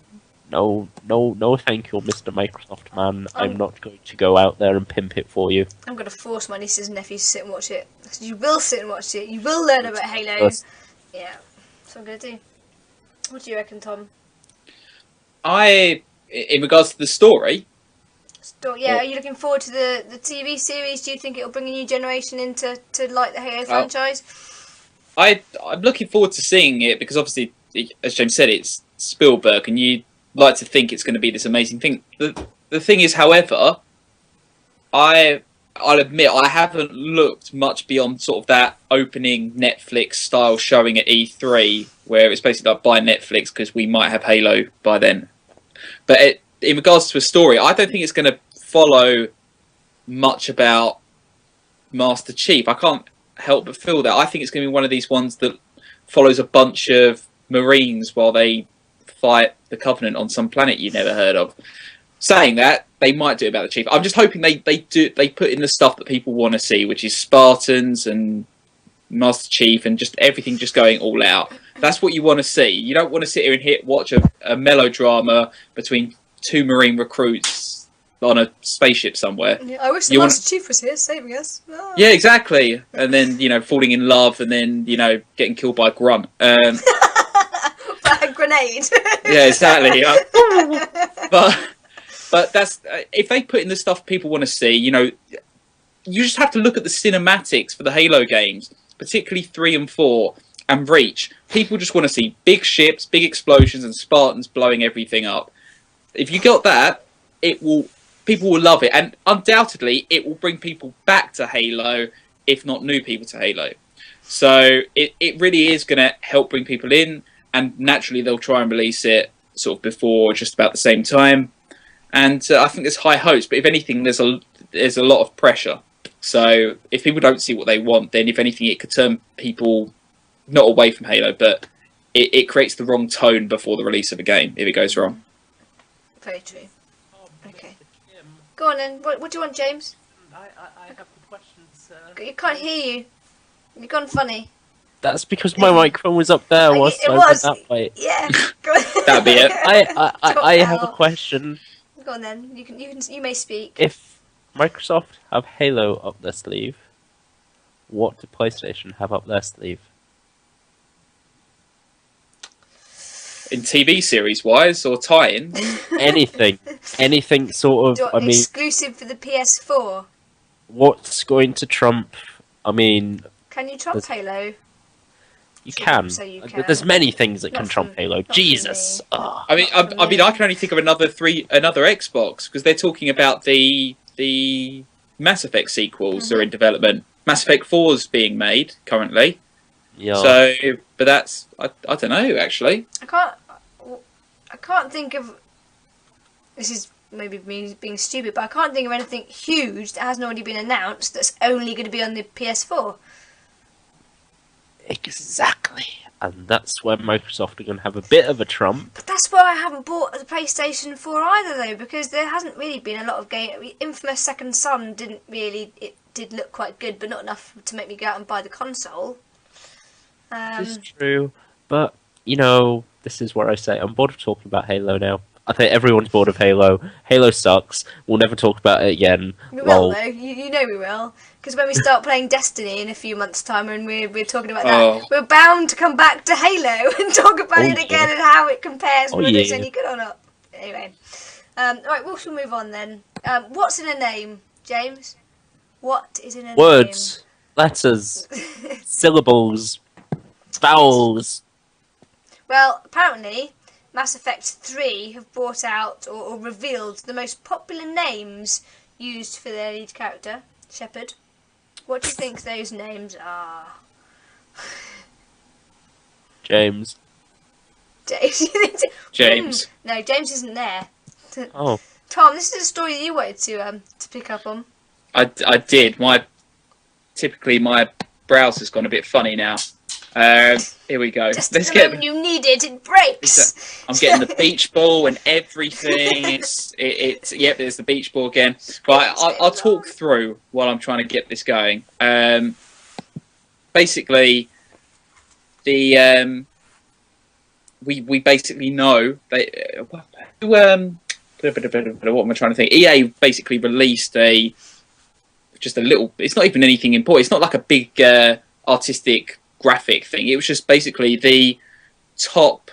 thank you, Mr. Microsoft man. I'm not going to go out there and pimp it for you. I'm going to force my nieces and nephews to sit and watch it. You will sit and watch it. You will learn about Halo. Yeah, that's what I'm going to do. What do you reckon, Tom? In regards to the story... Are you looking forward to the TV series? Do you think it'll bring a new generation into like the Halo franchise? I'm looking forward to seeing it because obviously, as James said, it's Spielberg, and you like to think it's going to be this amazing thing. The thing is, however, I'll admit I haven't looked much beyond sort of that opening Netflix style showing at E3, where it's basically like buy Netflix because we might have Halo by then. But in regards to a story, I don't think it's going to follow much about Master Chief. I can't help but feel that. I think it's going to be one of these ones that follows a bunch of Marines while they fight the Covenant on some planet you never heard of. Saying that, they might do it about the Chief. I'm just hoping they put in the stuff that people want to see, which is Spartans and Master Chief and just everything just going all out. That's what you want to see. You don't want to sit here and watch a melodrama between two Marine recruits on a spaceship somewhere. Yeah, I wish the Master Chief was here saving us. Oh. Yeah, exactly. And then, falling in love and then, getting killed by a grunt. By a grenade. Yeah, exactly. But that's if they put in the stuff people want to see, you just have to look at the cinematics for the Halo games, particularly 3 and 4 and Reach. People just want to see big ships, big explosions, and Spartans blowing everything up. If you got that, people will love it, and undoubtedly it will bring people back to Halo, if not new people to Halo. So it really is going to help bring people in, and naturally they'll try and release it sort of before, just about the same time. And I think there's high hopes, but if anything, there's a lot of pressure. So if people don't see what they want, then if anything, it could turn people not away from Halo, but it creates the wrong tone before the release of a game if it goes wrong. Very true. Okay. Go on then. What do you want, James? I have the questions. You can't hear you. You've gone funny. That's because my microphone was up there. It I was. went that way. Yeah. That'd be it. I have a question. Go on then. You may speak. If Microsoft have Halo up their sleeve, what do PlayStation have up their sleeve? In TV series wise or tie-in? Anything sort of. Exclusive for the PS4. What's going to trump? I mean, can you trump Halo? You can. There's many things that can trump Halo. Jesus. I mean, I can only think of another Xbox, because they're talking about the Mass Effect sequels are in development. Mass Effect 4's being made currently. Yeah. So, but that's I don't know actually. I can't think of. This is maybe me being stupid, but I can't think of anything huge that hasn't already been announced that's only going to be on the PS4. Exactly. And that's where Microsoft are going to have a bit of a trump. But that's why I haven't bought the PlayStation 4 either, though, because there hasn't really been a lot of game. Infamous Second Son it did look quite good, but not enough to make me go out and buy the console. This is true, but, you know, this is where I say I'm bored of talking about Halo now. I think everyone's bored of Halo. Halo sucks. We'll never talk about it again. We will, though. You know we will. Because when we start playing Destiny in a few months' time and we're talking about that, we're bound to come back to Halo and talk about it again and how it compares, whether it's any good or not. Anyway. Right, we shall move on then. What's in a name, James? What is in a name? Words, letters, syllables, vowels. Well, apparently, Mass Effect 3 have brought out or revealed the most popular names used for their lead character, Shepard. What do you think those names are? James. James. No, James isn't there. Oh. Tom, this is a story that you wanted to pick up on. I did. Typically my browser's gone a bit funny now. Here we go. Just the moment you need it breaks. I'm getting the beach ball and everything. Yep, there's the beach ball again. Right, I'll talk through while I'm trying to get this going. Basically, we basically know that what am I trying to think? EA basically released just a little. It's not even anything important. It's not like a big artistic graphic thing. It was just basically the top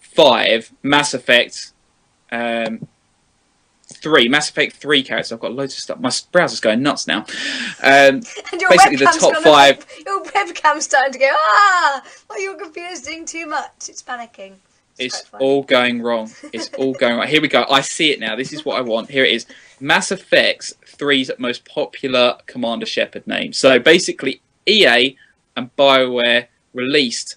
5 Mass Effect 3 characters. I've got loads of stuff. My browser's going nuts now. And your basically the top 5. Your webcam's starting to go, oh, you're confusing too much. It's panicking. It's all going wrong. It's all going wrong. Here we go. I see it now. This is what I want. Here it is. Mass Effect 3's most popular Commander Shepard name. So basically EA and BioWare released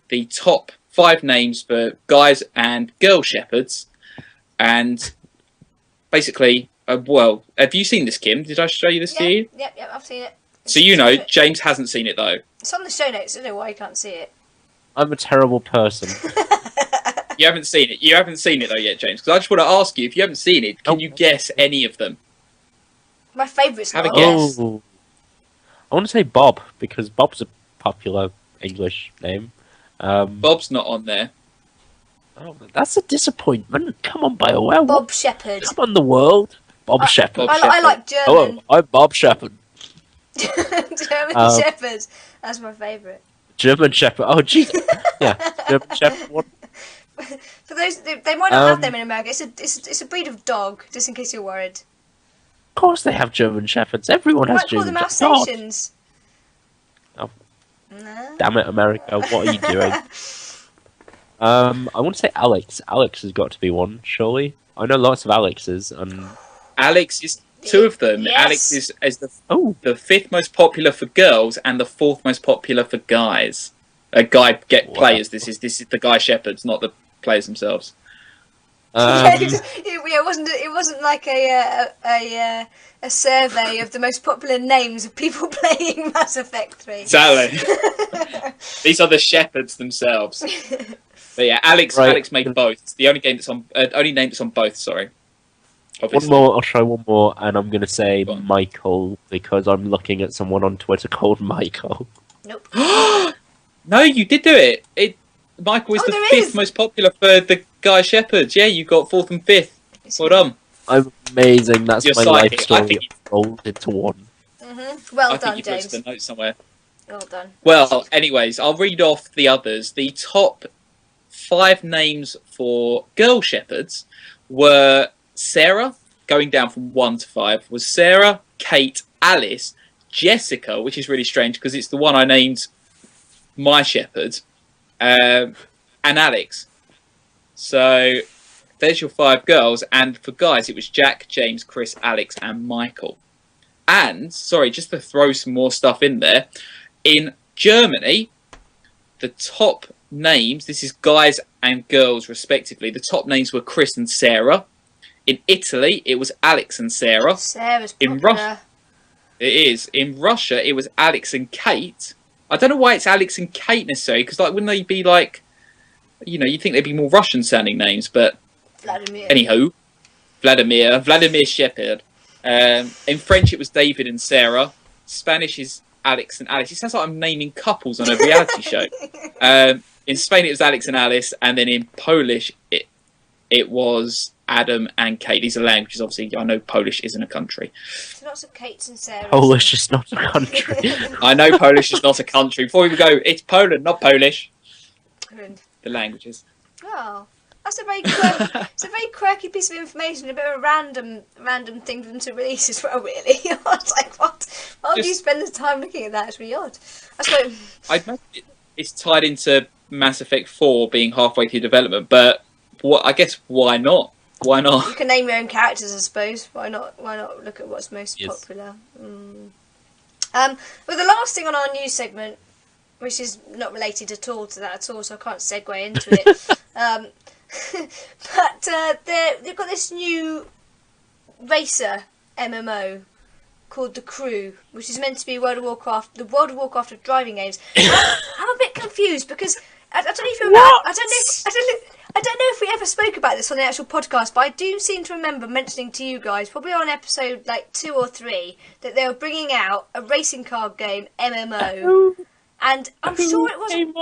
the top 5 names for guys and girl shepherds, and basically, well, have you seen this, Kim? Did I show you this to you? Yep, I've seen it. So you know, James hasn't seen it though. It's on the show notes. I don't know why you can't see it. I'm a terrible person. You haven't seen it. You haven't seen it though yet, James. Because I just want to ask you, if you haven't seen it, can you guess any of them? My favourite's Have a not. guess. Oh. I want to say Bob, because Bob's a popular English name. Bob's not on there. Oh, that's a disappointment. Come on, BioWare. Bob Shepard. Come on, the world. Bob Shepard. I like German. Hello, I'm Bob Shepard. German Shepard. That's my favourite. German Shepherd. Oh, jeez. Yeah, German Shepherd. What? For those, they might not have them in America. It's a breed of dog, just in case you're worried. Of course they have German Shepherds. Everyone has German Shepherds. Call them Alsatians. Oh. No. Damn it, America. What are you doing? I want to say Alex. Alex has got to be one, surely. I know lots of Alexes. And Alex is 2 of them. Yes. Alex is the 5th most popular for girls and the 4th most popular for guys. Players. This is the guy shepherds, not the players themselves. It wasn't like a survey of the most popular names of people playing Mass Effect 3. Exactly. These are the shepherds themselves. But yeah, Alex made both. It's the only name that's on both. Sorry. Obviously. One more. I'll try one more, and I'm going to say Michael because I'm looking at someone on Twitter called Michael. Nope. No, you did do it. Michael is the 5th most popular for the guy shepherds. Yeah, you got 4th and 5th. Well done. I'm amazing. That's You're my psychic. life I story think rolled into one. Well I done, think you've James. listed a note somewhere. Well done. Well, anyways, I'll read off the others. The top 5 names for girl shepherds were Sarah, going down from 1 to 5, was Sarah, Kate, Alice, Jessica, which is really strange because it's the one I named my shepherd, and Alex. So there's your 5 girls, and for guys it was Jack, James, Chris, Alex, and Michael. And, sorry, just to throw some more stuff in there, in Germany, the top names, this is guys and girls respectively, the top names were Chris and Sarah. In Italy, it was Alex and Sarah. Sarah's popular. In Russia, it is. In Russia, it was Alex and Kate. I don't know why it's Alex and Kate necessarily, because like, wouldn't they be like, you know, you'd think they'd be more Russian-sounding names, but Vladimir. anywho, Vladimir Shepherd. In French, it was David and Sarah. Spanish is Alex and Alice. It sounds like I'm naming couples on a reality show. In Spain, it was Alex and Alice, and then in Polish, it was Adam and Kate. These are languages, obviously. I know Polish isn't a country. There's lots of Kates and Sarahs. Polish is not a country. I know Polish is not a country. Before we go, it's Poland, not Polish. Good. The languages. Oh, that's a very quirky, it's a very quirky piece of information. A bit of a random thing for them to release as well. Really, I was like, what? Why would you spend the time looking at that? It's really odd. I suppose. I know it's tied into Mass Effect 4 being halfway through development, but I guess why not? Why not? You can name your own characters, I suppose. Why not? Why not look at what's most Yes. popular? Well, the last thing on our news segment, which is not related at all to that at all, so I can't segue into it. But they've got this new racer MMO called The Crew, which is meant to be World of Warcraft, the World of Warcraft of driving games. I'm a bit confused because I don't know if you remember. I don't know if we ever spoke about this on the actual podcast, but I do seem to remember mentioning to you guys, probably on episode like 2 or 3, that they were bringing out a racing car game MMO, and I'm sure it wasn't.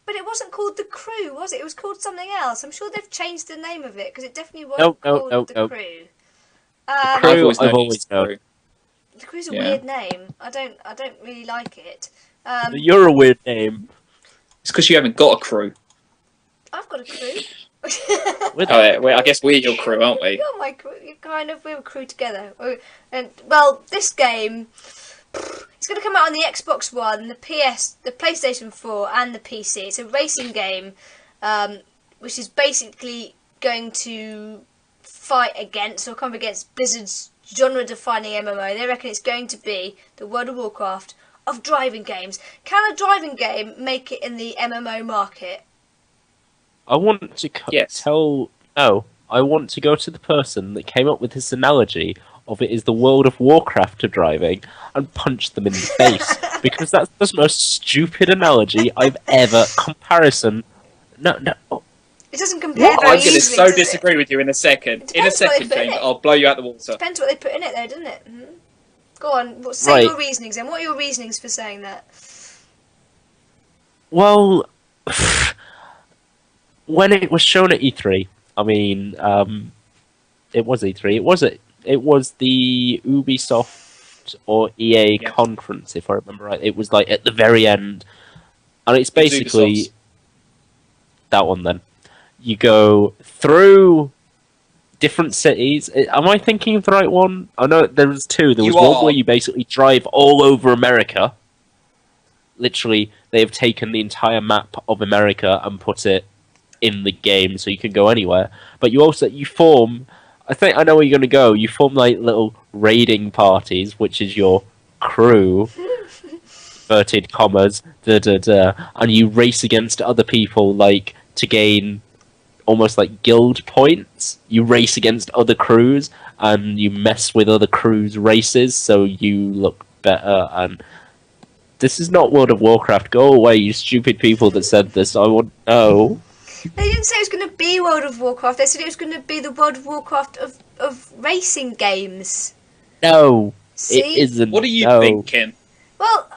But it wasn't called The Crew, was it? It was called something else. I'm sure they've changed the name of it because it definitely wasn't called The Crew. Crew, I've always known. The Crew's a weird name. I don't really like it. You're a weird name. It's because you haven't got a crew. I've got a crew. Well, I guess we're your crew, aren't we? You're my crew. We're a crew together. And well, this game, it's going to come out on the Xbox One, the PS, the PlayStation 4, and the PC. It's a racing game, which is basically going to fight against or come against Blizzard's genre-defining MMO. They reckon it's going to be the World of Warcraft of driving games. Can a driving game make it in the MMO market? I want to I want to go to the person that came up with this analogy of it is the World of Warcraft of driving and punch them in the face because that's the most stupid analogy I've ever comparison. No. It doesn't compare very I'm going to easily, so does disagree with you in a second. In a second, James, I'll blow you out the water. Depends what they put in it, though, doesn't it? Mm-hmm. Go on. Say your reasonings, then. What are your reasonings for saying that? Well, when it was shown at E3, I mean, it was E3. It was the Ubisoft or EA conference, if I remember right. It was like at the very end, and it's basically that one. Then you go through different cities. Am I thinking of the right one? I know there was 2. There was one where you basically drive all over America. Literally, they have taken the entire map of America and put it in the game, so you can go anywhere. But you form. I think I know where you're going to go. You form like little raiding parties, which is your crew, inverted commas, and you race against other people, like to gain almost like guild points. You race against other crews, and you mess with other crews' races, so you look better. And this is not World of Warcraft. Go away, you stupid people that said this. I want no. They didn't say it was going to be World of Warcraft. They said it was going to be the World of Warcraft of racing games. No, See? it isn't. What are you thinking? Well,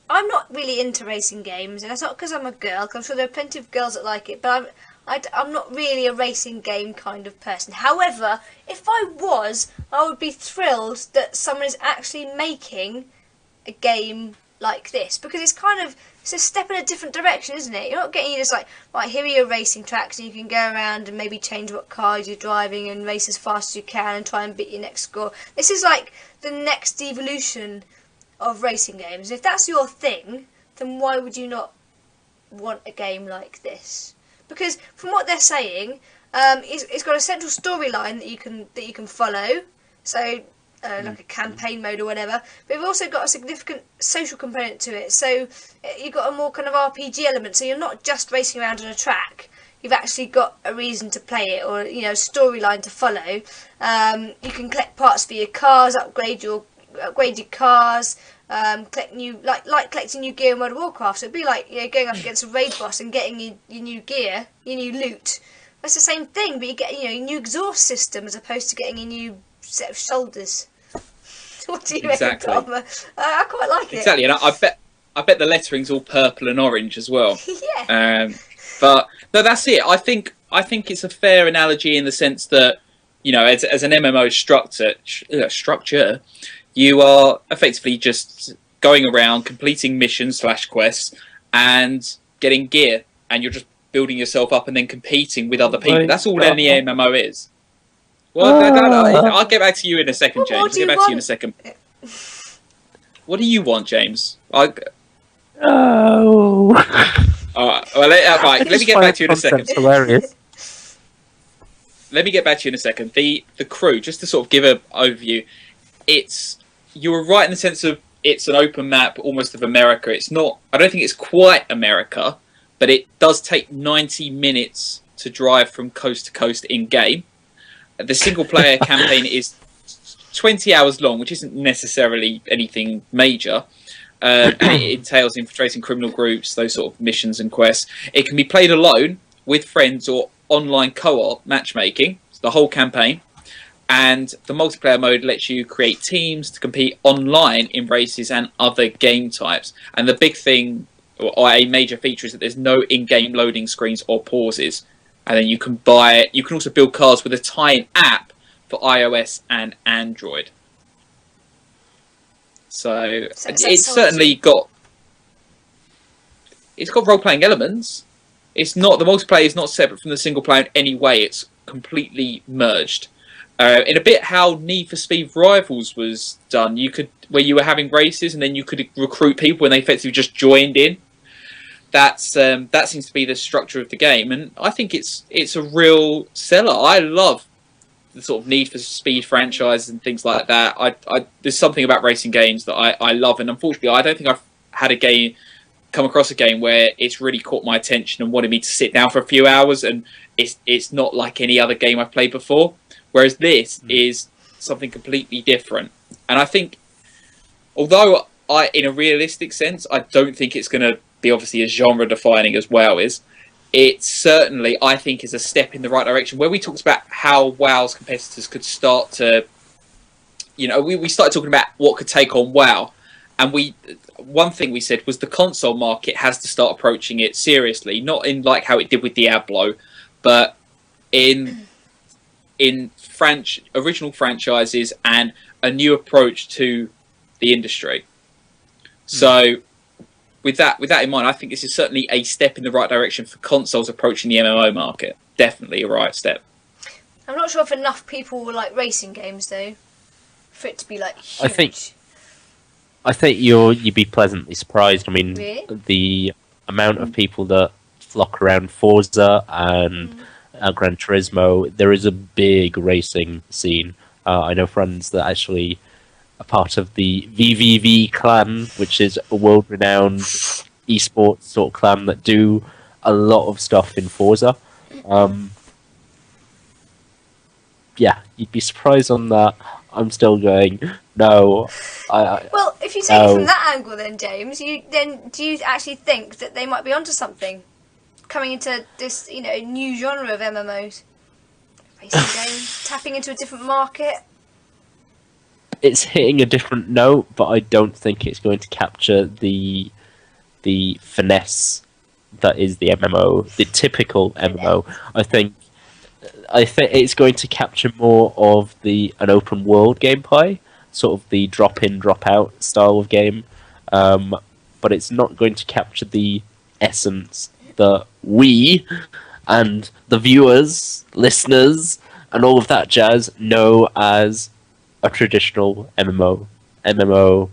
I'm not really into racing games, and that's not because I'm a girl. Cause I'm sure there are plenty of girls that like it, but I'm not really a racing game kind of person. However, if I was, I would be thrilled that someone is actually making a game like this, because it's a step in a different direction, isn't it? You're not getting just like, right, here are your racing tracks and you can go around and maybe change what cars you're driving and race as fast as you can and try and beat your next score. This is like the next evolution of racing games. If that's your thing, then why would you not want a game like this? Because from what they're saying, it's got a central storyline that you can follow. So like a campaign mode or whatever, but we've also got a significant social component to it, so you've got a more kind of RPG element, so you're not just racing around on a track, you've actually got a reason to play it, or a storyline to follow. You can collect parts for your cars, upgrade your cars, collect new, like collecting new gear in World of Warcraft. So it'd be like going up against a raid boss and getting your new gear, your new loot. That's the same thing, but you get a new exhaust system as opposed to getting a new set of shoulders. What do you reckon, Tom? I quite like it. Exactly, and I bet the lettering's all purple and orange as well. Yeah. But no, that's it. I think it's a fair analogy in the sense that as an MMO structure, you are effectively just going around completing missions / quests and getting gear, and you're just building yourself up and then competing with other people. That's all any MMO is. Well, I'll get back to you in a second, James. I'll get back to you in a second. What do you want, James? Oh. All right. Well, right. Let me get back to you in a second. Hilarious. Let me get back to you in a second. The crew, just to sort of give an overview, you were right in the sense of it's an open map, almost of America. It's not. I don't think it's quite America, but it does take 90 minutes to drive from coast to coast in game. The single-player campaign is 20 hours long, which isn't necessarily anything major. And it entails infiltrating criminal groups, those sort of missions and quests. It can be played alone, with friends, or online co-op matchmaking, the whole campaign. And the multiplayer mode lets you create teams to compete online in races and other game types. And the big thing, or a major feature, is that there's no in-game loading screens or pauses. And then you can also build cars with a tie-in app for iOS and Android. So it's certainly got role-playing elements. It's not, the multiplayer is not separate from the single player in any way. It's completely merged. In a bit how Need for Speed Rivals was done, where you were having races and then you could recruit people and they effectively just joined in. That seems to be the structure of the game, and I think it's a real seller. I love the sort of Need for Speed franchise and things like that. There's something about racing games that I love, and unfortunately, I don't think I've had come across a game where it's really caught my attention and wanted me to sit down for a few hours, and it's not like any other game I've played before. Whereas this is something completely different, and I think, although in a realistic sense, I don't think it's going to be obviously as genre defining as WoW is, it certainly, I think, is a step in the right direction. Where we talked about how WoW's competitors could start to, we started talking about what could take on WoW, and one thing we said was the console market has to start approaching it seriously, not in like how it did with Diablo, but in original franchises and a new approach to the industry. So with that in mind, I think this is certainly a step in the right direction for consoles approaching the MMO market. Definitely a right step. I'm not sure if enough people will like racing games though, for it to be like huge. I think you'd be pleasantly surprised. I mean, really? The amount of people that flock around Forza and Gran Turismo, there is a big racing scene. I know friends that actually are part of the VVV clan, which is a world-renowned esports sort of clan that do a lot of stuff in Forza. Yeah, you'd be surprised on that. I'm still going, no. Well, if you take it from that angle then, James, do you actually think that they might be onto something? Coming into this, new genre of MMOs. Racing game, tapping into a different market. It's hitting a different note, but I don't think it's going to capture the finesse that is the MMO, the typical MMO. I think it's going to capture more of an open world gameplay, sort of the drop in, drop out style of game, but it's not going to capture the essence that we and the viewers, listeners, and all of that jazz know as a traditional MMO. The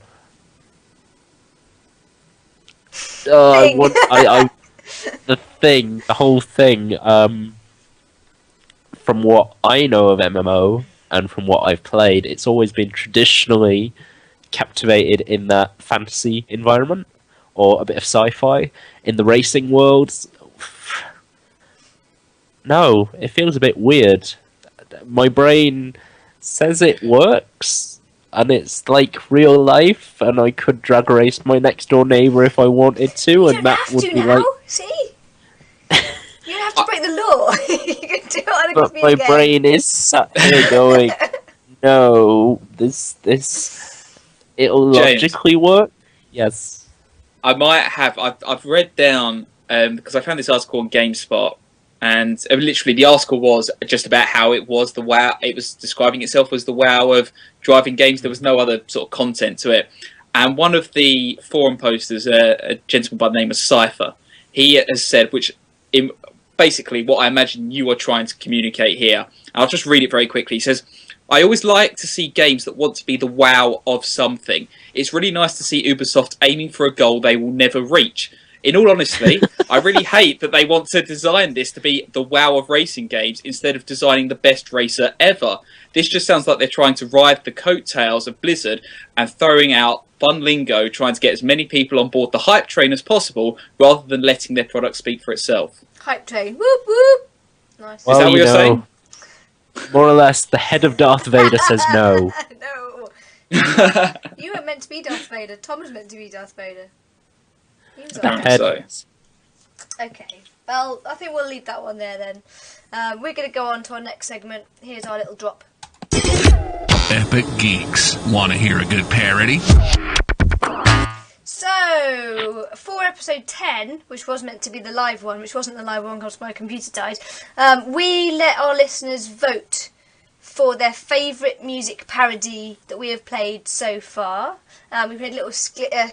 whole thing. From what I know of MMO and from what I've played, it's always been traditionally captivated in that fantasy environment or a bit of sci-fi. In the racing worlds, no, it feels a bit weird. My brain says it works, and it's like real life, and I could drag race my next door neighbour if I wanted to, and that would be like. See? You don't have to break the law. You can do it on a but my brain is sat here going, no, it'll logically work. Yes. I might have. I've read down because I found this article on GameSpot, and literally the article was just about how it was the WoW. It was describing itself as the WoW of driving games. There was no other sort of content to it. And one of the forum posters, a gentleman by the name of Cypher, he has said, basically what I imagine you are trying to communicate here. I'll just read it very quickly. He says, I always like to see games that want to be the WoW of something. It's really nice to see Ubisoft aiming for a goal they will never reach. In all honesty, I really hate that they want to design this to be the WoW of racing games instead of designing the best racer ever. This just sounds like they're trying to ride the coattails of Blizzard and throwing out fun lingo, trying to get as many people on board the hype train as possible, rather than letting their product speak for itself. Hype train. Whoop whoop. Nice. Well, is that what you're saying? More or less, the head of Darth Vader says no. No. You weren't meant to be Darth Vader. Tom was meant to be Darth Vader. He was So. Okay. Well, I think we'll leave that one there then. We're going to go on to our next segment. Here's our little drop. Epic Geeks. Want to hear a good parody? So, for episode 10, which was meant to be the live one, which wasn't the live one because my computer died, we let our listeners vote for their favourite music parody that we have played so far. We played a little played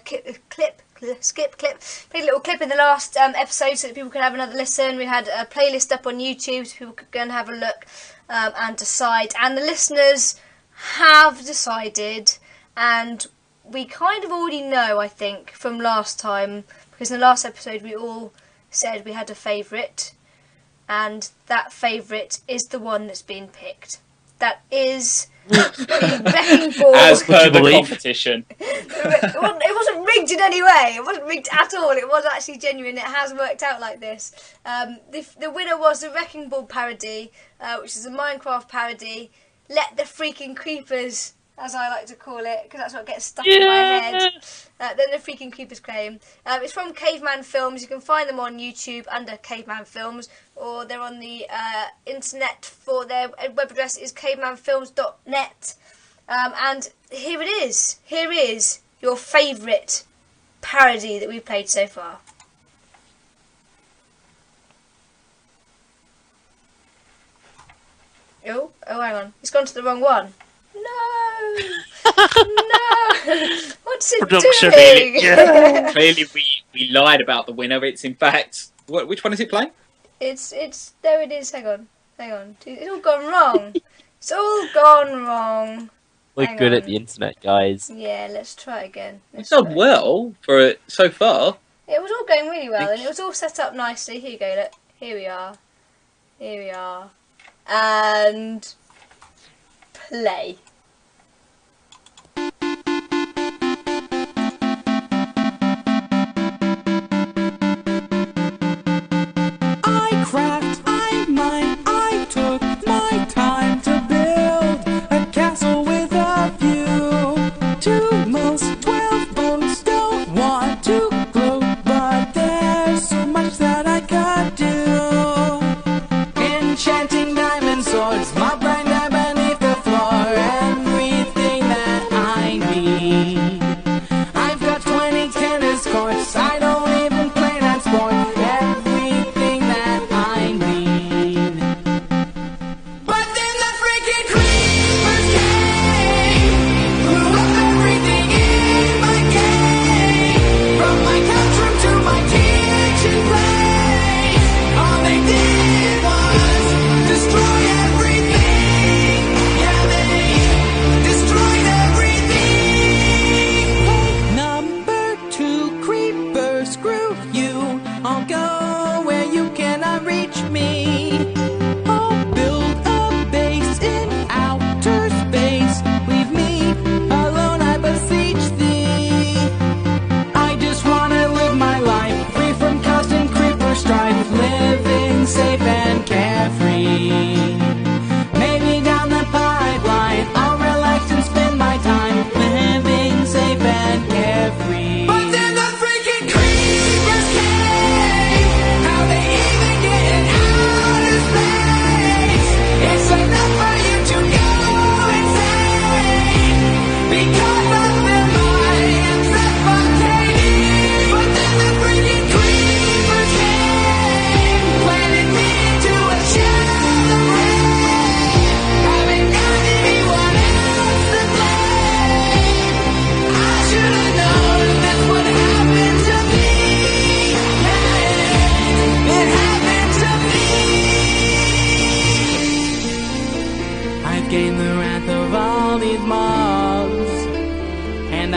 a little clip in the last episode so that people could have another listen. We had a playlist up on YouTube so people could go and have a look and decide. And the listeners have decided, and we kind of already know, I think, from last time, because in the last episode we all said we had a favourite, and that favourite is the one that's been picked. That is the Wrecking Ball. As per the competition. It wasn't rigged in any way. It wasn't rigged at all. It was actually genuine. It has worked out like this. The winner was the Wrecking Ball parody, which is a Minecraft parody. Let the freaking creepers, as I like to call it, because that's what gets stuck in my head. Then the freaking creepers claim. It's from Caveman Films. You can find them on YouTube under Caveman Films, or they're on the internet. For their web address is cavemanfilms.net. And here it is. Here is your favourite parody that we've played so far. Oh, hang on. It's gone to the wrong one. No! No! What's it Production doing? Yeah. Clearly we lied about the winner. It's in fact... Which one is it playing? It's there it is. Hang on. It's all gone wrong. It's all gone wrong. We're Hang good on. at the internet, guys. Yeah, let's try again. It's done well for it so far. It was all going really well, and it was all set up nicely. Here you go, look. Here we are. And... play. I craft, I mine, I took my time to build a castle with a view. 2 moons, 12 bones, don't want to gloat, but there's so much that I could do. Enchanting diamond swords, my brain down beneath the floor.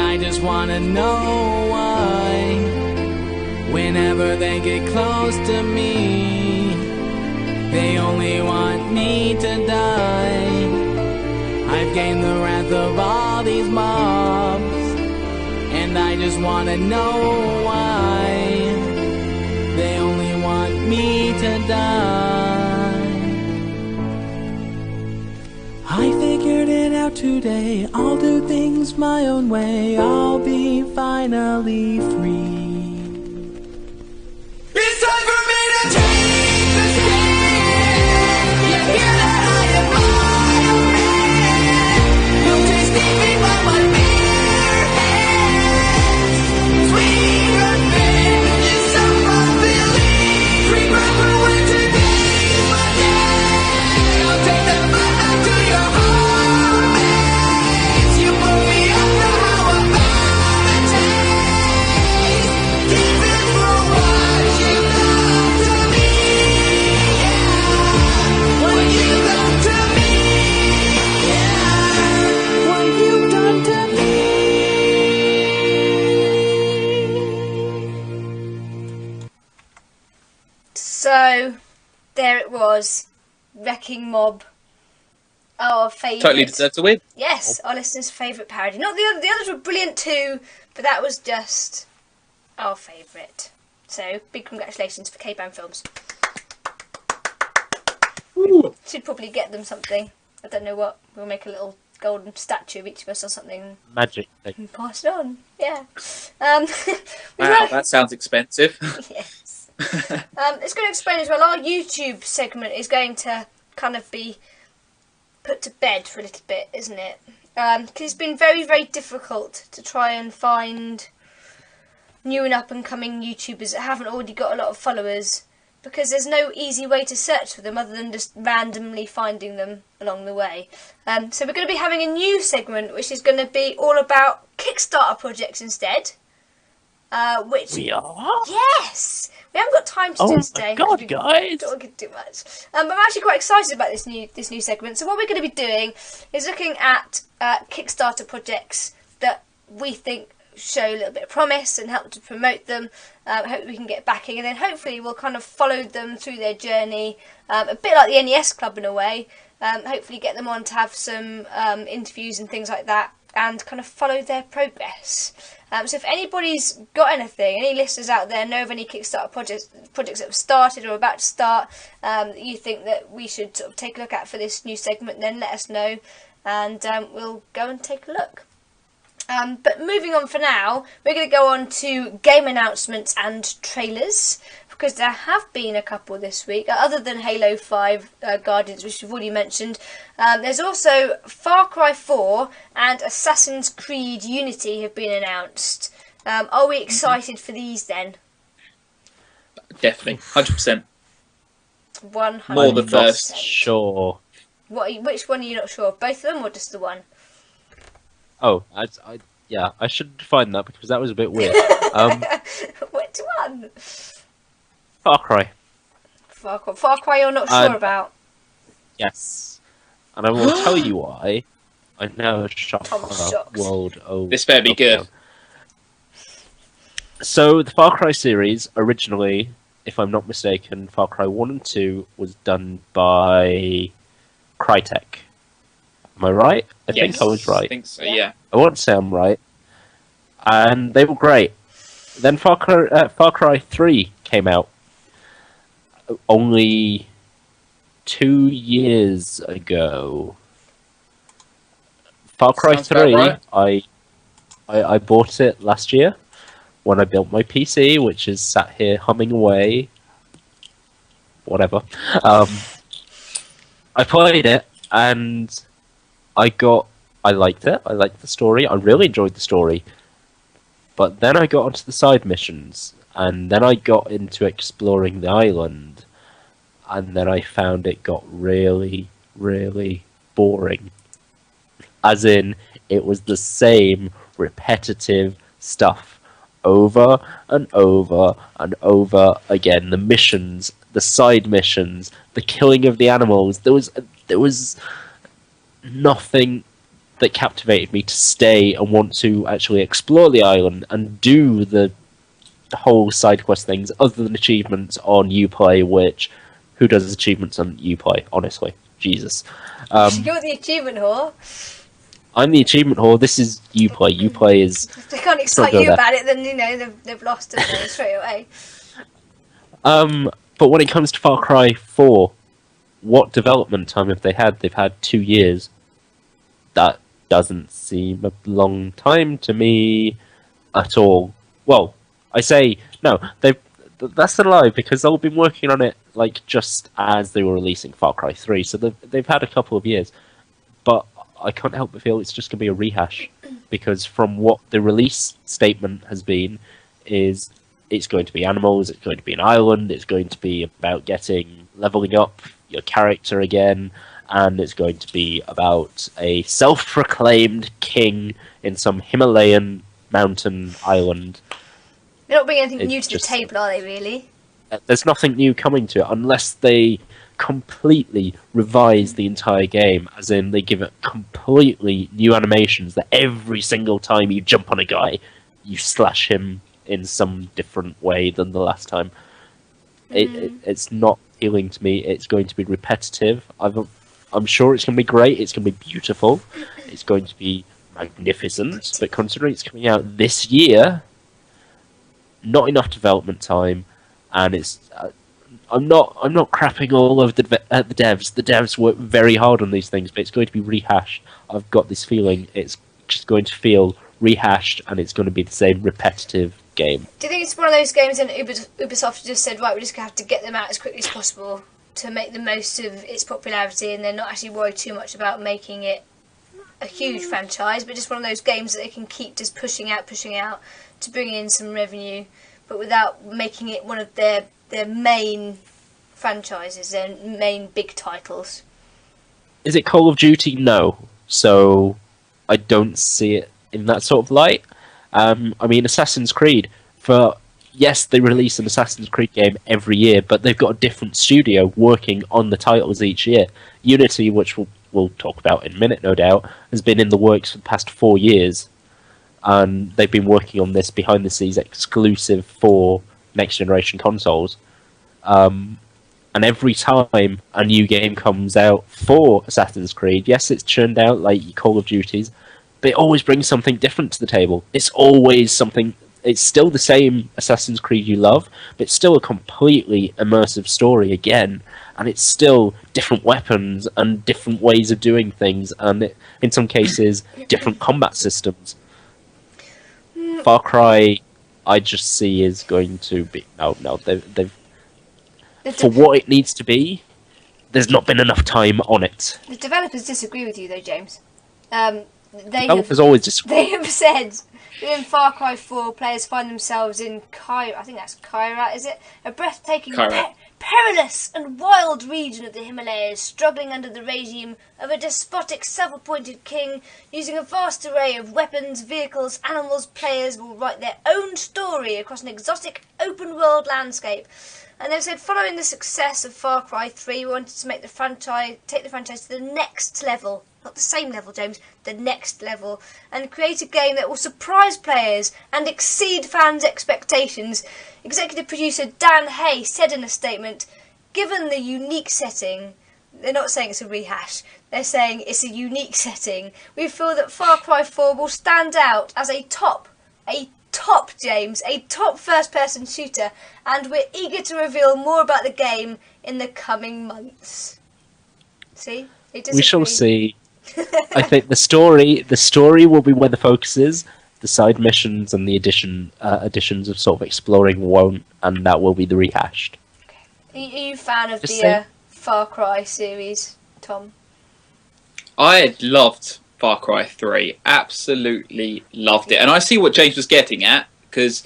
I just wanna know why. Whenever they get close to me, they only want me to die. I've gained the wrath of all these mobs, and I just wanna know why. They only want me to die. I figured it out today. I'll do things my own way. I'll be finally free. It's time for me to take the stand. You hear that? I am Iron Man. You'll taste defeat by my bare hands. Sweet revenge is some unbelief. Remember when today's my day. I'll take the fight back to your home base. You put me up to how about a taste. Give it for what you've done to me. Yeah. What you've done to me. Yeah. What you've done to me. So, there it was. Wrecking Mob. Our favourite. Totally deserves to win. Yes, our listeners' favourite parody. Not the others were brilliant too, but that was just our favourite. So, big congratulations for K-Band Films. Ooh. Should probably get them something. I don't know what. We'll make a little golden statue of each of us or something Magic thing. and pass it on. Yeah. Wow, that sounds expensive. Yes. It's going to explain as well, our YouTube segment is going to kind of be put to bed for a little bit, isn't it? Because it's been very, very difficult to try and find new and up and coming YouTubers that haven't already got a lot of followers, because there's no easy way to search for them other than just randomly finding them along the way. So we're going to be having a new segment which is going to be all about Kickstarter projects instead. Which We are? yes, we haven't got time to do it today. my god, because we guys! don't get too much. But I'm actually quite excited about this new segment. So what we're going to be doing is looking at Kickstarter projects that we think show a little bit of promise and help to promote them. Hope we can get backing, and then hopefully we'll kind of follow them through their journey, a bit like the NES Club in a way. Hopefully get them on to have some interviews and things like that, and kind of follow their progress. So if anybody's got anything, any listeners out there know of any Kickstarter projects that have started or about to start, that you think that we should sort of take a look at for this new segment, then let us know, and we'll go and take a look. But moving on for now, we're going to go on to game announcements and trailers, because there have been a couple this week, other than Halo 5 Guardians, which we've already mentioned. There's also Far Cry 4 and Assassin's Creed Unity have been announced. Are we excited for these then? Definitely, 100%. 100%. More than first. Sure. Which one are you not sure of? Both of them or just the one? Oh, I should find that because that was a bit weird. Which one? Far Cry. Far Cry you're not sure about? Yes. And I will tell you why. I know, shocked. I'm shocked. World over. This better be good. So, the Far Cry series, originally, if I'm not mistaken, Far Cry 1 and 2 was done by Crytek. Am I right? I think I was right. I think so, yeah. I won't say I'm right. And they were great. Then Far Cry 3 came out only 2 years ago. Far Cry Sounds about 3, right. I bought it last year when I built my PC, which is sat here humming away. Whatever. I played it and I liked it. I liked the story. I really enjoyed the story. But then I got onto the side missions, and then I got into exploring the island, and then I found it got really, really boring. As in, it was the same repetitive stuff over and over and over again. The missions, the side missions, the killing of the animals. There was nothing that captivated me to stay and want to actually explore the island and do the whole side quest things other than achievements on Uplay, which who does achievements on Uplay, honestly? Jesus. You're the achievement whore. I'm the achievement whore. This is Uplay. Uplay is... If they can't excite you about it, then, they've lost it straight away. But when it comes to Far Cry 4, what development time have they had? They've had 2 years. That doesn't seem a long time to me at all. Well, I say, no, that's a lie, because they've been working on it like just as they were releasing Far Cry 3, so they've had a couple of years. But I can't help but feel it's just going to be a rehash, because from what the release statement has been, is it's going to be animals, it's going to be an island, it's going to be about leveling up your character again, and it's going to be about a self-proclaimed king in some Himalayan mountain island. They're not bringing anything new to the table, are they, really? There's nothing new coming to it, unless they completely revise the entire game, as in they give it completely new animations that every single time you jump on a guy, you slash him in some different way than the last time. It's not appealing to me. It's going to be repetitive. I'm sure it's going to be great. It's going to be beautiful. It's going to be magnificent. But considering it's coming out this year, not enough development time, and it's. I'm not crapping all over the devs. The devs work very hard on these things, but it's going to be rehashed. I've got this feeling it's just going to feel rehashed, and it's going to be the same repetitive game. Do you think it's one of those games and Ubisoft just said, right, we're just going to have to get them out as quickly as possible to make the most of its popularity, and they're not actually worried too much about making it a huge franchise, but just one of those games that they can keep just pushing out to bring in some revenue, but without making it one of their main franchises, their main big titles? Is it Call of Duty? No. So I don't see it in that sort of light. I mean, Assassin's Creed, yes, they release an Assassin's Creed game every year, but they've got a different studio working on the titles each year. Unity, which we'll talk about in a minute, no doubt, has been in the works for the past 4 years, and they've been working on this behind the scenes exclusive for next generation consoles. And every time a new game comes out for Assassin's Creed, yes, it's churned out like Call of Duties, but it always brings something different to the table. It's always something. It's still the same Assassin's Creed you love, but it's still a completely immersive story again, and it's still different weapons and different ways of doing things, and in some cases, different combat systems. Far Cry, I just see is going to be they've for what it needs to be. There's not been enough time on it. The developers disagree with you, though, James. Always disagree. They have said that in Far Cry 4, players find themselves in I think that's Kyrat, is it? A breathtaking, perilous and wild region of the Himalayas, struggling under the regime of a despotic, self-appointed king. Using a vast array of weapons, vehicles, animals, players will write their own story across an exotic, open-world landscape. And they've said, following the success of Far Cry 3, we wanted to take the franchise to the next level. Not the same level, James, the next level. And create a game that will surprise players and exceed fans' expectations. Executive producer Dan Hay said in a statement, given the unique setting, they're not saying it's a rehash, they're saying it's a unique setting, we feel that Far Cry 4 will stand out as a top, James, a top first-person shooter, and we're eager to reveal more about the game in the coming months. See? We shall see. I think the story will be where the focus is. The side missions and the additions of sort of exploring won't, and that will be the rehashed. Okay. Are you a fan of the Far Cry series, Tom? I loved Far Cry 3. Absolutely loved it. And I see what James was getting at, because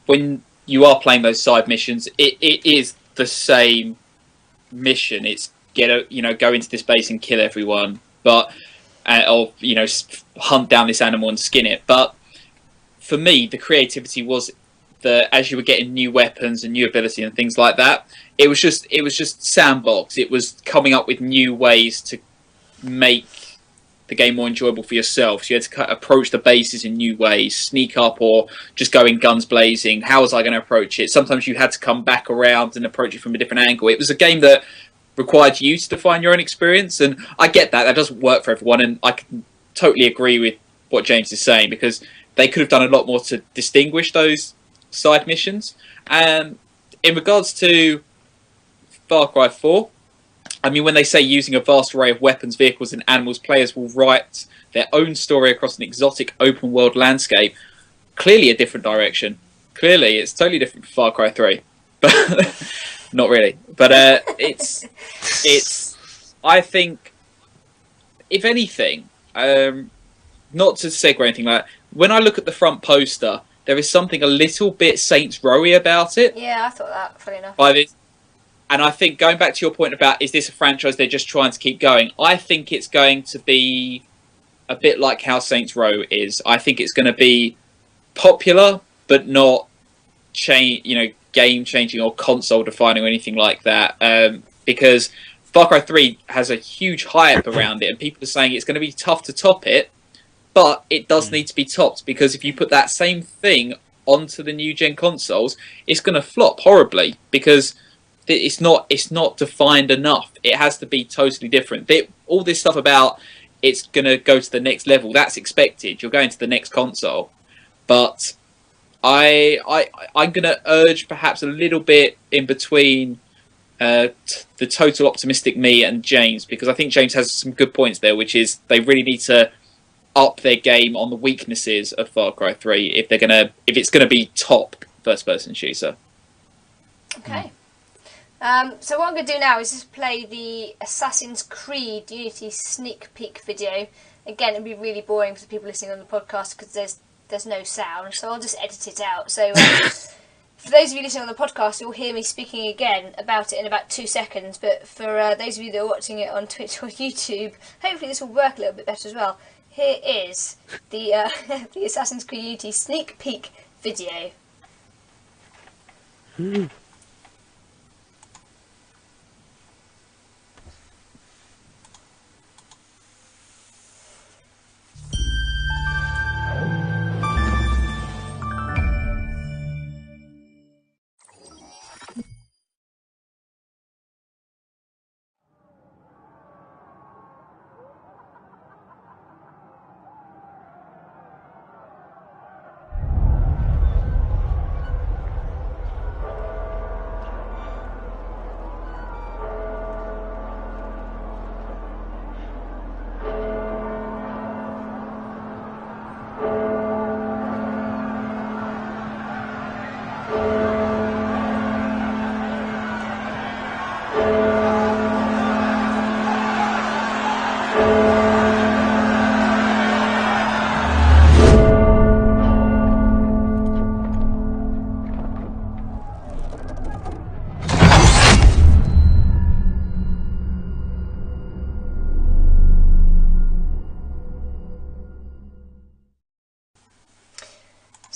when you are playing those side missions, it is the same mission. It's go into this base and kill everyone, but hunt down this animal and skin it. But for me, the creativity was as you were getting new weapons and new ability and things like that, it was just sandbox. It was coming up with new ways to make the game more enjoyable for yourself. So you had to approach the bases in new ways, sneak up or just go in guns blazing. How was I going to approach it? Sometimes you had to come back around and approach it from a different angle. It was a game that required you to define your own experience, and I get that. That doesn't work for everyone, and I can totally agree with what James is saying, because they could have done a lot more to distinguish those side missions. In regards to Far Cry 4, I mean, when they say using a vast array of weapons, vehicles, and animals, players will write their own story across an exotic open-world landscape, clearly a different direction. Clearly, it's totally different from Far Cry 3. But not really. But it's. I think, if anything, not to segue or anything like that, when I look at the front poster, there is something a little bit Saints Row-y about it. Yeah, I thought that, funny enough. And I think, going back to your point about, is this a franchise they're just trying to keep going? I think it's going to be a bit like how Saints Row is. I think it's going to be popular, but not game-changing or console-defining or anything like that. Because Far Cry 3 has a huge hype around it, and people are saying it's going to be tough to top it, but it does need to be topped, because if you put that same thing onto the new-gen consoles, it's going to flop horribly, because it's not defined enough. It has to be totally different. All this stuff about it's going to go to the next level, that's expected. You're going to the next console. But I'm going to urge perhaps a little bit in between the total optimistic me and James, because I think James has some good points there, which is they really need to up their game on the weaknesses of Far Cry 3 if it's going to be top first-person shooter. Okay. So what I'm going to do now is just play the Assassin's Creed Unity sneak peek video. Again, it'll be really boring for the people listening on the podcast because there's no sound, so I'll just edit it out. So for those of you listening on the podcast, you'll hear me speaking again about it in about 2 seconds. But for those of you that are watching it on Twitch or YouTube, hopefully this will work a little bit better as well. Here is the the Assassin's Creed Unity sneak peek video.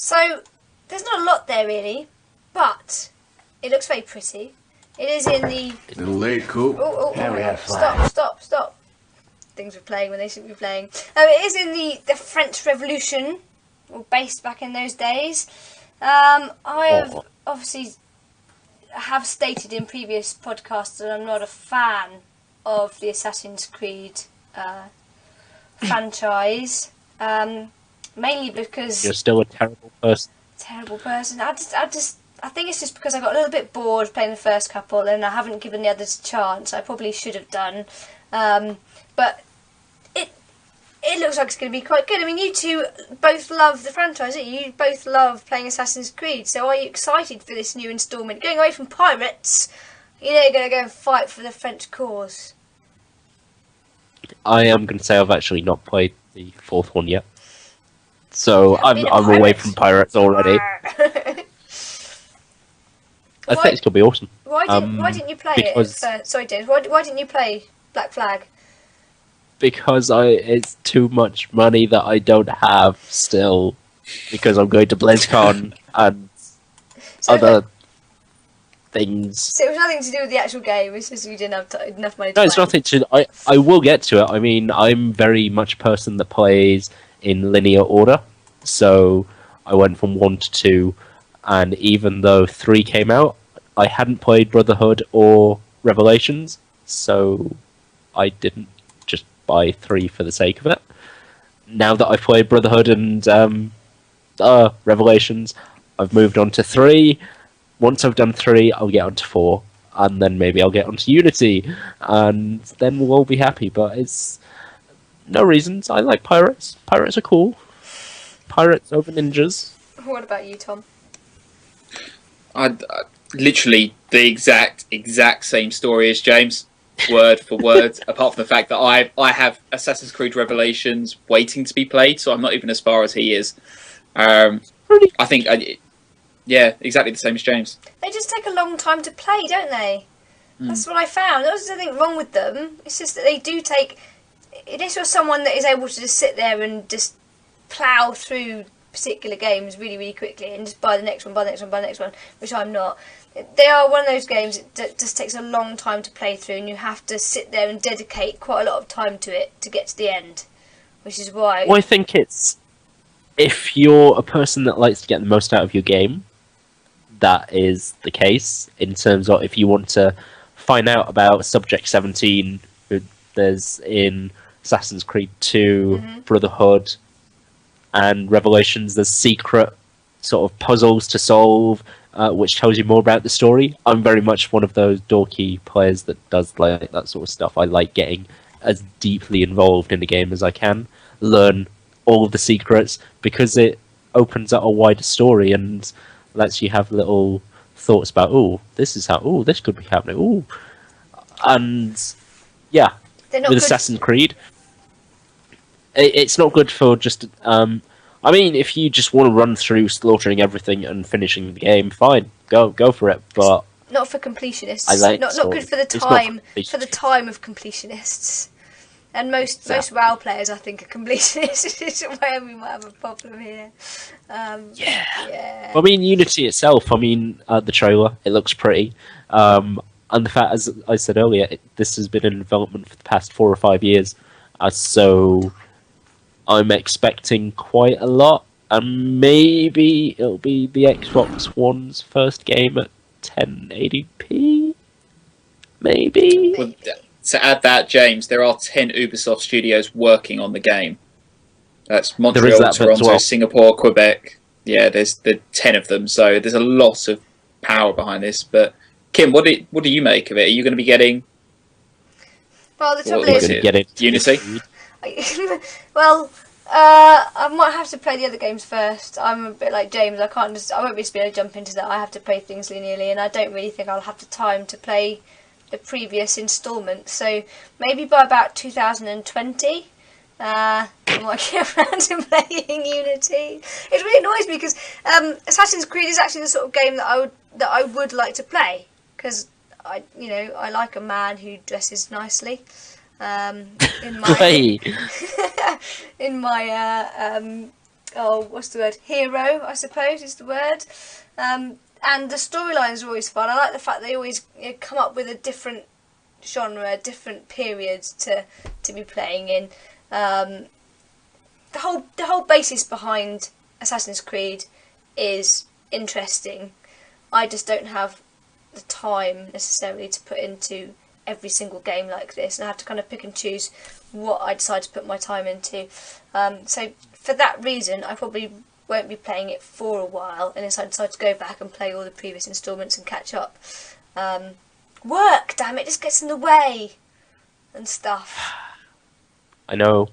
So, there's not a lot there really, but it looks very pretty. It is in the... A little late, Coop. Stop. Things were playing when they shouldn't be playing. It is in the French Revolution, or based back in those days. I have obviously have stated in previous podcasts that I'm not a fan of the Assassin's Creed franchise. Mainly because you're still a terrible person. I think it's just because I got a little bit bored playing the first couple, and I haven't given the others a chance. I probably should have done, but it looks like it's going to be quite good. I mean, you two both love the franchise, don't you? You both love playing Assassin's Creed. So, are you excited for this new instalment? Going away from pirates, you know, you're going to go and fight for the French cause. I am going to say I've actually not played the fourth one yet. So I'm away from pirates already. I think it's gonna be awesome. Why didn't you play it? Sorry, James. Why didn't you play Black Flag? Because it's too much money that I don't have still. Because I'm going to BlizzCon and other things. So it was nothing to do with the actual game. It's just you didn't have enough money. No, to it's play. nothing to. I will get to it. I mean, I'm very much a person that plays in linear order, so I went from 1 to 2, and even though 3 came out, I hadn't played Brotherhood or Revelations, so I didn't just buy 3 for the sake of it. Now that I've played Brotherhood and Revelations, I've moved on to 3. Once I've done 3, I'll get onto 4, and then maybe I'll get onto Unity, and then we'll all be happy. But it's no reasons. I like pirates. Pirates are cool. Pirates over ninjas. What about you, Tom? I literally the exact same story as James, word for word. Apart from the fact that I have Assassin's Creed Revelations waiting to be played, so I'm not even as far as he is. I think, yeah, exactly the same as James. They just take a long time to play, don't they? That's what I found. There's nothing wrong with them. It's just that they do take. Unless you're someone that is able to just sit there and just plough through particular games really, really quickly and just buy the next one, which I'm not. They are one of those games that just takes a long time to play through, and you have to sit there and dedicate quite a lot of time to it to get to the end, which is why. Well, I think it's if you're a person that likes to get the most out of your game, that is the case. In terms of if you want to find out about Subject 17, who there's in Assassin's Creed 2, Brotherhood, and Revelations, there's secret sort of puzzles to solve, which tells you more about the story. I'm very much one of those dorky players that does like that sort of stuff. I like getting as deeply involved in the game as I can, learn all of the secrets, because it opens up a wider story and lets you have little thoughts about, this is how, this could be happening, and yeah, with Assassin's Creed, it's not good for just. I mean, if you just want to run through slaughtering everything and finishing the game, fine, go for it. But not for completionists. I like not good for the time of completionists. And most WoW players, I think, are completionists, which is where we might have a problem here. Yeah. I mean, Unity itself. I mean, the trailer, it looks pretty. And the fact, as I said earlier, this has been in development for the past 4 or 5 years, so I'm expecting quite a lot, and maybe it'll be the Xbox One's first game at 1080p? Maybe? Well, to add that, James, there are 10 Ubisoft studios working on the game. That's Montreal, Toronto, Singapore, Quebec. Yeah, there's the 10 of them, so there's a lot of power behind this. But Kim, what do you make of it? Are you going to be getting? Well, the trouble is, Unity. Well, I might have to play the other games first. I'm a bit like James. I won't just be able to jump into that. I have to play things linearly, and I don't really think I'll have the time to play the previous instalment. So maybe by about 2020, I might get around to playing Unity. It really annoys me because Assassin's Creed is actually the sort of game that I would like to play, because I like a man who dresses nicely. In my what's the word? Hero, I suppose is the word. And the storylines are always fun. I like the fact they always come up with a different genre, different periods to be playing in. The whole basis behind Assassin's Creed is interesting. I just don't have the time necessarily to put into every single game like this, and I have to kind of pick and choose what I decide to put my time into. So for that reason, I probably won't be playing it for a while, unless I decide to go back and play all the previous instalments and catch up. Work, damn it, just gets in the way and stuff. I know.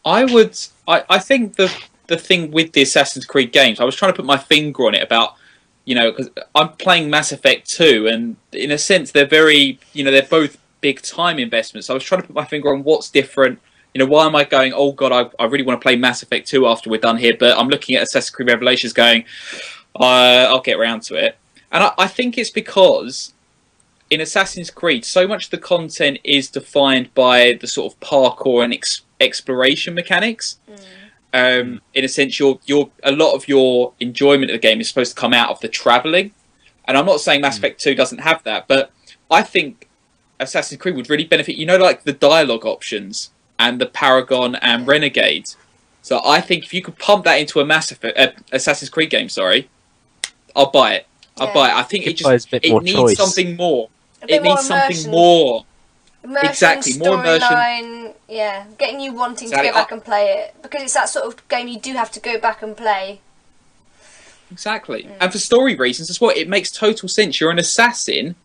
I think the thing with the Assassin's Creed games, I was trying to put my finger on it about, because I'm playing Mass Effect 2, and in a sense they're very, they're both big time investments. So I was trying to put my finger on what's different. Why am I going, oh god, I really want to play Mass Effect 2 after we're done here, but I'm looking at Assassin's Creed Revelations going, I'll get around to it. And I think it's because in Assassin's Creed, so much of the content is defined by the sort of parkour and exploration mechanics. In a sense, a lot of your enjoyment of the game is supposed to come out of the travelling. And I'm not saying Mass Effect 2 doesn't have that, but I think Assassin's Creed would really benefit, like the dialogue options and the Paragon and Renegade. So I think if you could pump that into a Assassin's Creed game, I'll buy it. I'll buy it. I think it needs something more. It needs something more. Immersion, exactly, more immersion. Storyline, yeah, getting you wanting to go back and play it, because it's that sort of game you do have to go back and play. Exactly, and for story reasons as well, it makes total sense. You're an assassin,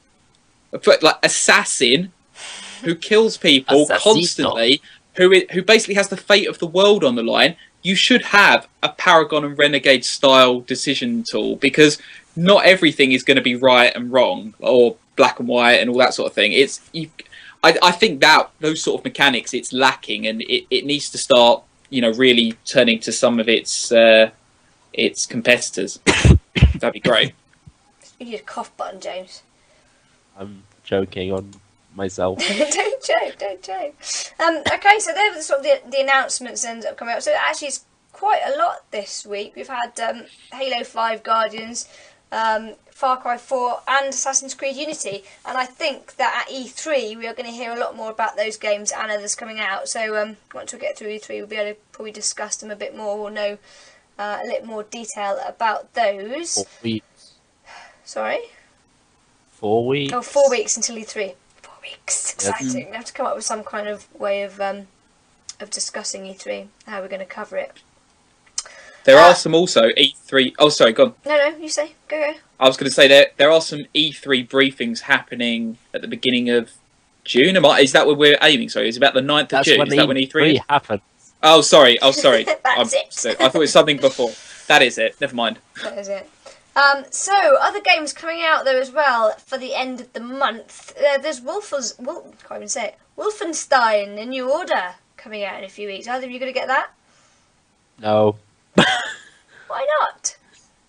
who kills people constantly, who basically has the fate of the world on the line. You should have a Paragon and Renegade style decision tool, because not everything is going to be right and wrong, or black and white and all that sort of thing. I think that those sort of mechanics, it's lacking, and it needs to start, really turning to some of its competitors. That'd be great. You need a cough button, James. I'm joking on myself. Don't joke. Okay, so there were sort of the announcements that ended up coming up. So actually, it's quite a lot this week. We've had Halo 5 Guardians, Far Cry 4 and Assassin's Creed Unity, and I think that at E3 we are going to hear a lot more about those games and others coming out. So once we get through E3, we'll be able to probably discuss them a bit more. We'll know a little more detail about those. 4 weeks. Sorry? 4 weeks? Oh, 4 weeks until E3. 4 weeks. Exciting. We have to come up with some kind of way of discussing E3, how we're going to cover it. There are some also E3... Oh, sorry, go on. No, you say. Go. I was going to say there are some E3 briefings happening at the beginning of June. Is that what we're aiming? Sorry, is it about the 9th of June? Is that when E3 is? happens. Oh, sorry. That's it. I thought it was something before. That is it. Never mind. That is it. So, other games coming out though as well for the end of the month. There's can't even say it. Wolfenstein: The New Order coming out in a few weeks. Either of you going to get that? No. Why not?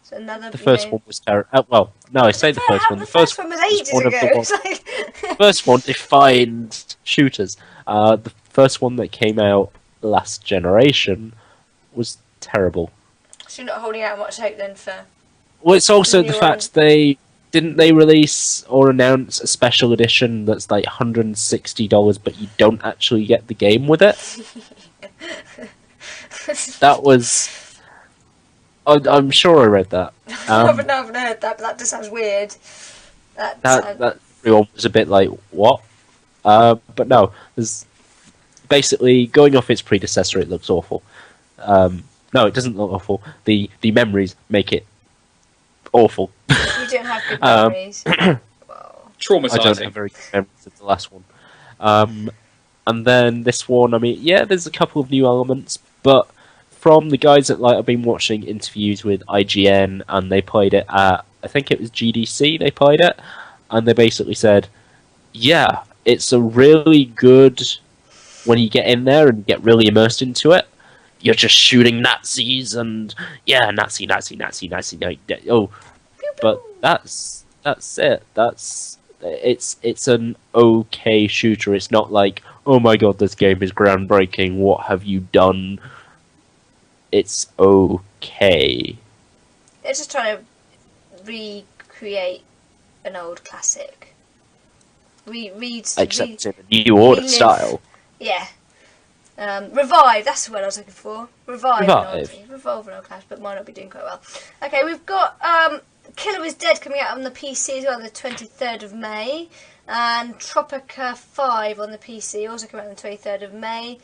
So another. The first one was terrible. Well, no, I say the first one. The first one was ages ago. The first one defined shooters. The first one that came out last generation was terrible. So you're not holding out much hope then for... Well, it's also the fact they release or announce a special edition that's like $160, but you don't actually get the game with it. That was... I'm sure I read that. I haven't heard that, but that just sounds weird. That everyone was a bit like, what? But no, there's basically, going off its predecessor, it looks awful. No, it doesn't look awful. The memories make it awful. You don't have good memories. Traumatizing. I don't have very good memories of the last one. And then this one, I mean, yeah, there's a couple of new elements, but from the guys that I've been watching interviews with IGN, and they played it at, I think it was GDC, they played it, and they basically said, yeah, it's a really good, when you get in there and get really immersed into it, you're just shooting Nazis and, yeah, Nazi, oh, but that's it, it's an okay shooter. It's not like, oh my god, this game is groundbreaking, what have you done? It's okay. They're just trying to recreate an old classic. Except in a new order style. Yeah. Revive, that's the word I was looking for. Revive an old classic, but might not be doing quite well. Okay, we've got Killer is Dead coming out on the PC as well, the 23rd of May. And Tropica 5 on the PC, also coming out on the 23rd of May.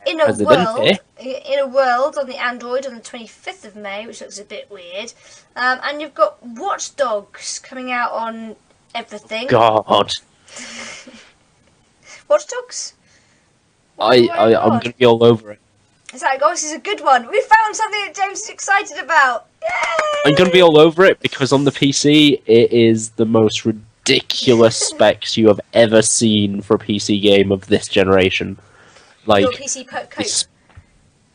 In a World on the Android on the 25th of May, which looks a bit weird. And you've got Watch Dogs coming out on everything. God. Watch Dogs? I'm going to be all over it. It's like, oh, this is a good one. We found something that James is excited about. Yay! I'm going to be all over it because on the PC, it is the most ridiculous specs you have ever seen for a PC game of this generation. Like, your PC coat.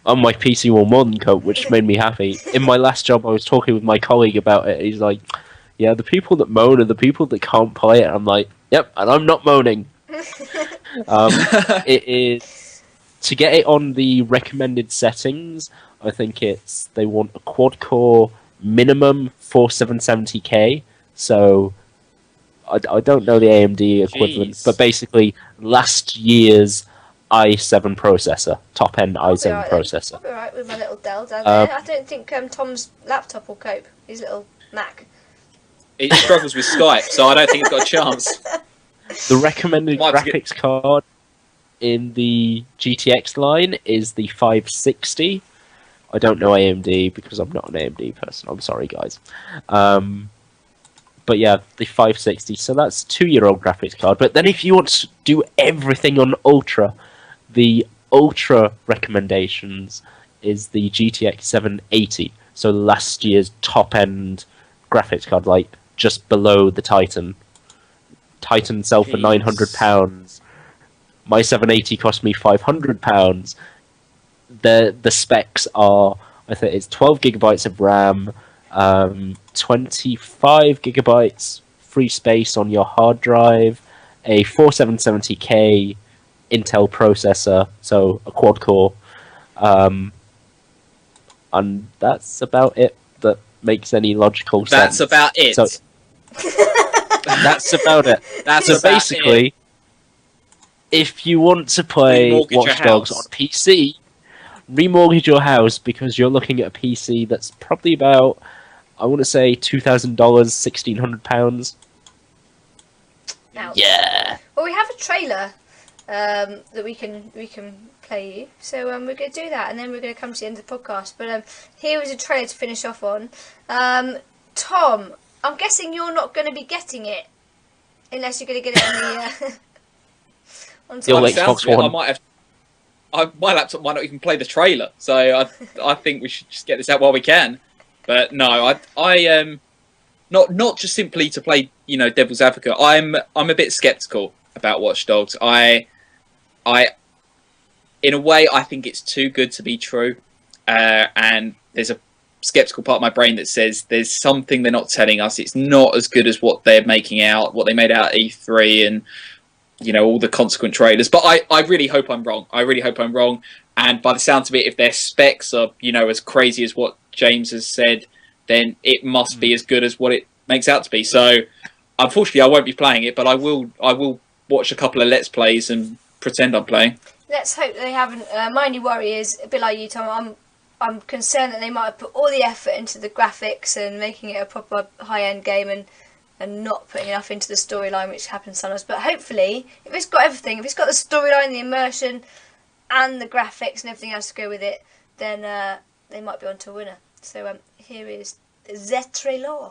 On my PC will more than cope, which made me happy. In my last job, I was talking with my colleague about it. He's like, yeah, the people that moan are the people that can't play it. I'm like, yep, and I'm not moaning. It is... To get it on the recommended settings, I think they want a quad-core minimum 4770K, So I don't know the AMD equivalent, Jeez. but basically last year's i7 processor, top end i7 processor. I'll be alright with my little Dell down there. I don't think Tom's laptop will cope. His little Mac. It struggles with Skype, so I don't think it's got a chance. The recommended Might have to graphics card in the GTX line is the 560. I don't know AMD because I'm not an AMD person. I'm sorry, guys. But yeah, the 560. So that's 2-year-old graphics card. But then if you want to do everything on Ultra, the Ultra recommendations is the GTX 780. So last year's top-end graphics card, like just below the Titan. Titan sell for £900. My 780 cost me £500. The specs are, I think it's 12 gigabytes of RAM, 25 gigabytes free space on your hard drive, a 4770K Intel processor, so a quad core, and that's about it that makes any logical sense. That's about it. So, that's about it. That's so about basically, it. if you want to play Remortgage your Watch Dogs house. on PC, remortgage your house because you're looking at a PC that's probably about, I want to say, $2,000, £1,600. Ouch. Yeah. Well, we have a trailer that we can play you. So we're going to do that, and then we're going to come to the end of the podcast. But here is a trailer to finish off on. Tom, I'm guessing you're not going to be getting it unless you're going to get it on the on You'll top. like- Sounds Xbox good. One. I might have. My laptop might not even play the trailer, so I think we should just get this out while we can. But no, I not just simply to play, devil's advocate. I'm a bit skeptical about Watch Dogs. I in a way I think it's too good to be true, and there's a skeptical part of my brain that says there's something they're not telling us. It's not as good as what they're making out, what they made out at E3 and all the consequent trailers. But I really hope I'm wrong. I really hope I'm wrong. And by the sounds of it, if their specs are, as crazy as what James has said, then it must be as good as what it makes out to be. So, unfortunately, I won't be playing it, but I will watch a couple of Let's Plays and pretend I'm playing. Let's hope they haven't. My only worry is a bit like you, Tom. I'm concerned that they might have put all the effort into the graphics and making it a proper high-end game and not putting enough into the storyline, which happens sometimes. But hopefully, if it's got everything, if it's got the storyline, the immersion, and the graphics and everything else to go with it, then they might be onto a winner. So here is the trailer.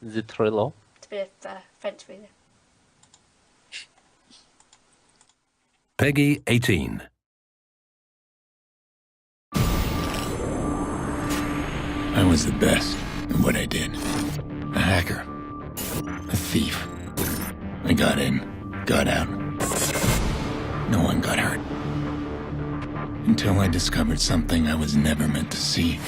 The trailer. It's a bit of French for you. Peggy 18. I was the best at what I did. A hacker. A thief. I got in, got out. No one got hurt. Until I discovered something I was never meant to see.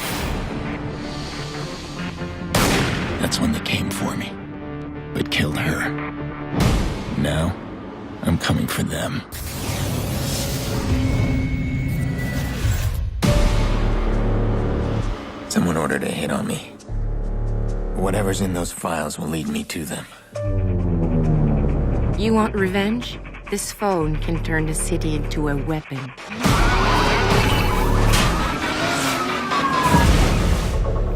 That's when they came for me, but killed her. Now, I'm coming for them. Someone ordered a hit on me. Whatever's in those files will lead me to them. You want revenge? This phone can turn the city into a weapon.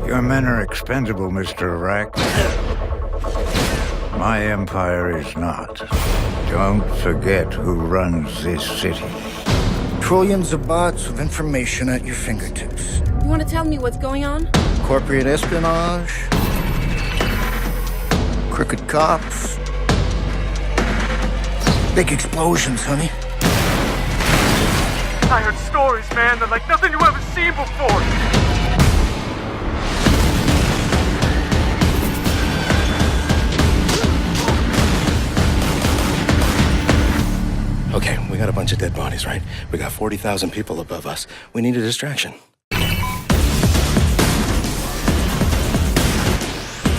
Your men are expendable, Mr. Rack. My empire is not. Don't forget who runs this city. Trillions of bots of information at your fingertips. You want to tell me what's going on? Corporate espionage. Crooked cops. Big explosions, honey. I heard stories, man. They're like nothing you've ever seen before. Okay, we got a bunch of dead bodies, right? We got 40,000 people above us. We need a distraction.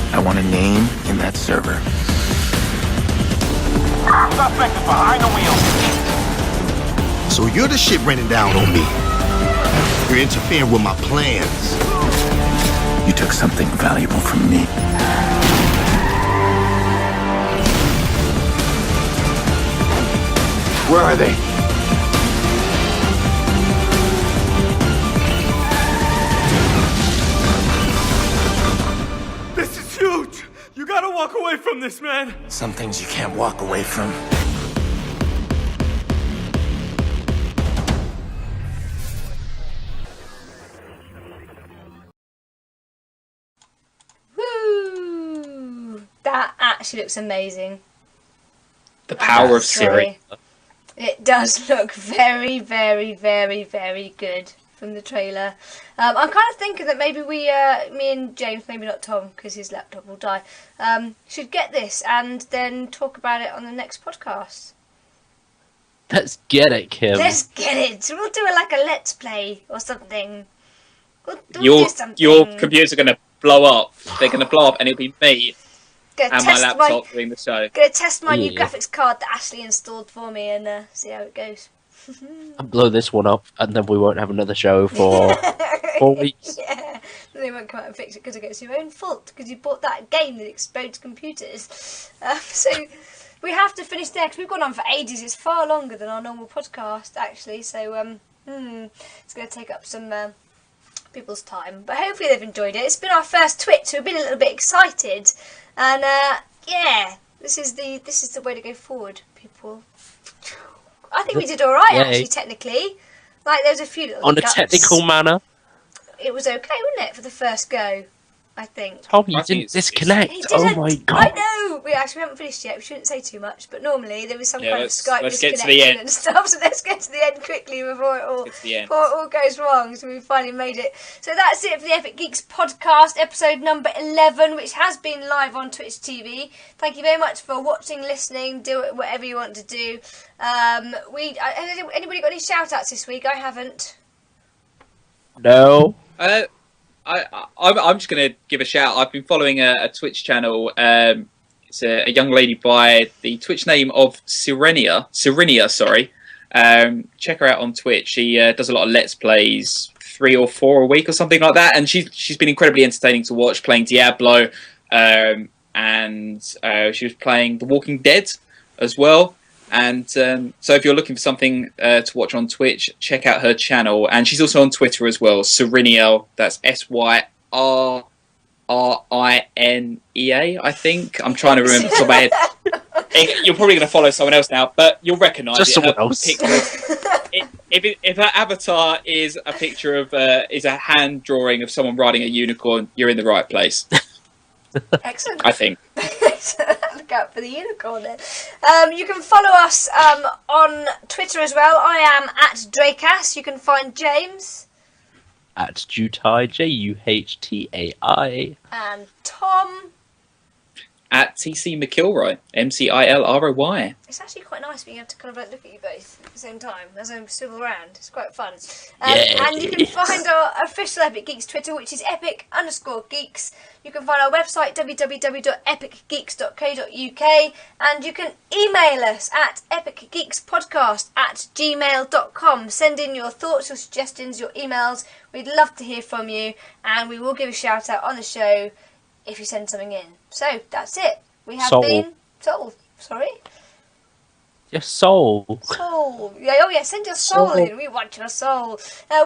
I want a name in that server. Suspect is behind the wheel. So you're the shit raining down on me. You're interfering with my plans. You took something valuable from me. Where are they? This is huge! You gotta walk away from this, man! Some things you can't walk away from. Woo! That actually looks amazing. The power of Siri. It does look very, very, very, very good from the trailer. I'm kind of thinking that maybe me and James, maybe not Tom, because his laptop will die, should get this and then talk about it on the next podcast. Let's get it, Kim. Let's get it. We'll do it like a let's play or something. We'll Your do something. your computers are going to blow up. They're going to blow up, and it'll be me and my laptop doing the show. Gonna test my new graphics card that Ashley installed for me and see how it goes. And blow this one up, and then we won't have another show for 4 weeks. Yeah, they won't come out and fix it because it's your own fault because you bought that game that explodes computers. So we have to finish there because we've gone on for ages. It's far longer than our normal podcast, actually. So it's going to take up some people's time, but hopefully they've enjoyed it. It's been our first Twitch, so we've been a little bit excited, and yeah, this is the way to go forward, people. I think we did all right, actually, technically. Like, there's a few little On hiccups. a technical manner. It was okay, wasn't it, for the first go? I think. Tom, you didn't disconnect. Oh my god. I know. We haven't finished yet. We shouldn't say too much, but normally there was some kind of Skype let's get disconnection to the end. and stuff. So let's get to the end quickly before it all goes wrong. So we finally made it. So that's it for the Epic Geeks podcast, episode number 11, which has been live on Twitch TV. Thank you very much for watching, listening. Do it whatever you want to do. Anybody got any shout outs this week? I haven't. No. I'm just going to give a shout. I've been following a Twitch channel. It's a young lady by the Twitch name of Serenia, sorry. Check her out on Twitch. She does a lot of Let's Plays, 3 or 4 a week or something like that. And she's been incredibly entertaining to watch, playing Diablo. And she was playing The Walking Dead as well. And so if you're looking for something to watch on Twitch, check out her channel. And she's also on Twitter as well, Syriniel. That's Syrrinea, I think. I'm trying to remember off my head. You're probably going to follow someone else now, but you'll recognise Just someone else. If her avatar is a picture of is a hand drawing of someone riding a unicorn, you're in the right place. Excellent. I think. Look out for the unicorn then. You can follow us on Twitter as well. I am at Draycass. You can find James At Jutai, Juhtai. and Tom. At TC McIlroy, MCILROY. It's actually quite nice being able to kind of like look at you both at the same time as I'm still around. It's quite fun. And you can find our official Epic Geeks Twitter, which is epic_geeks. You can find our website, www.epicgeeks.co.uk, and you can email us at epicgeekspodcast@gmail.com. Send in your thoughts, your suggestions, your emails. We'd love to hear from you, and we will give a shout out on the show if you send something in. So that's it. We have been Soul. Sorry. Your soul. Soul. Yeah, oh yeah, send your soul in. We want your soul.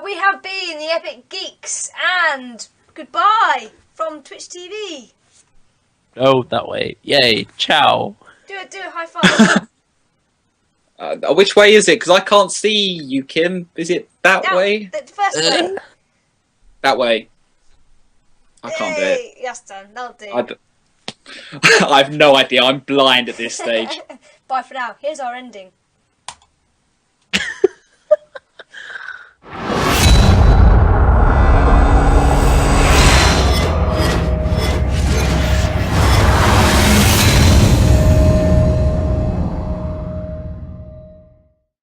We have been the Epic Geeks, and goodbye from Twitch TV. Oh, that way. Yay. Ciao. Do a high five. Which way is it? Because I can't see you, Kim. Is it that way? The first way. That way. I can't do it. Yes, done. That'll do. I have no idea. I'm blind at this stage. Bye for now. Here's our ending.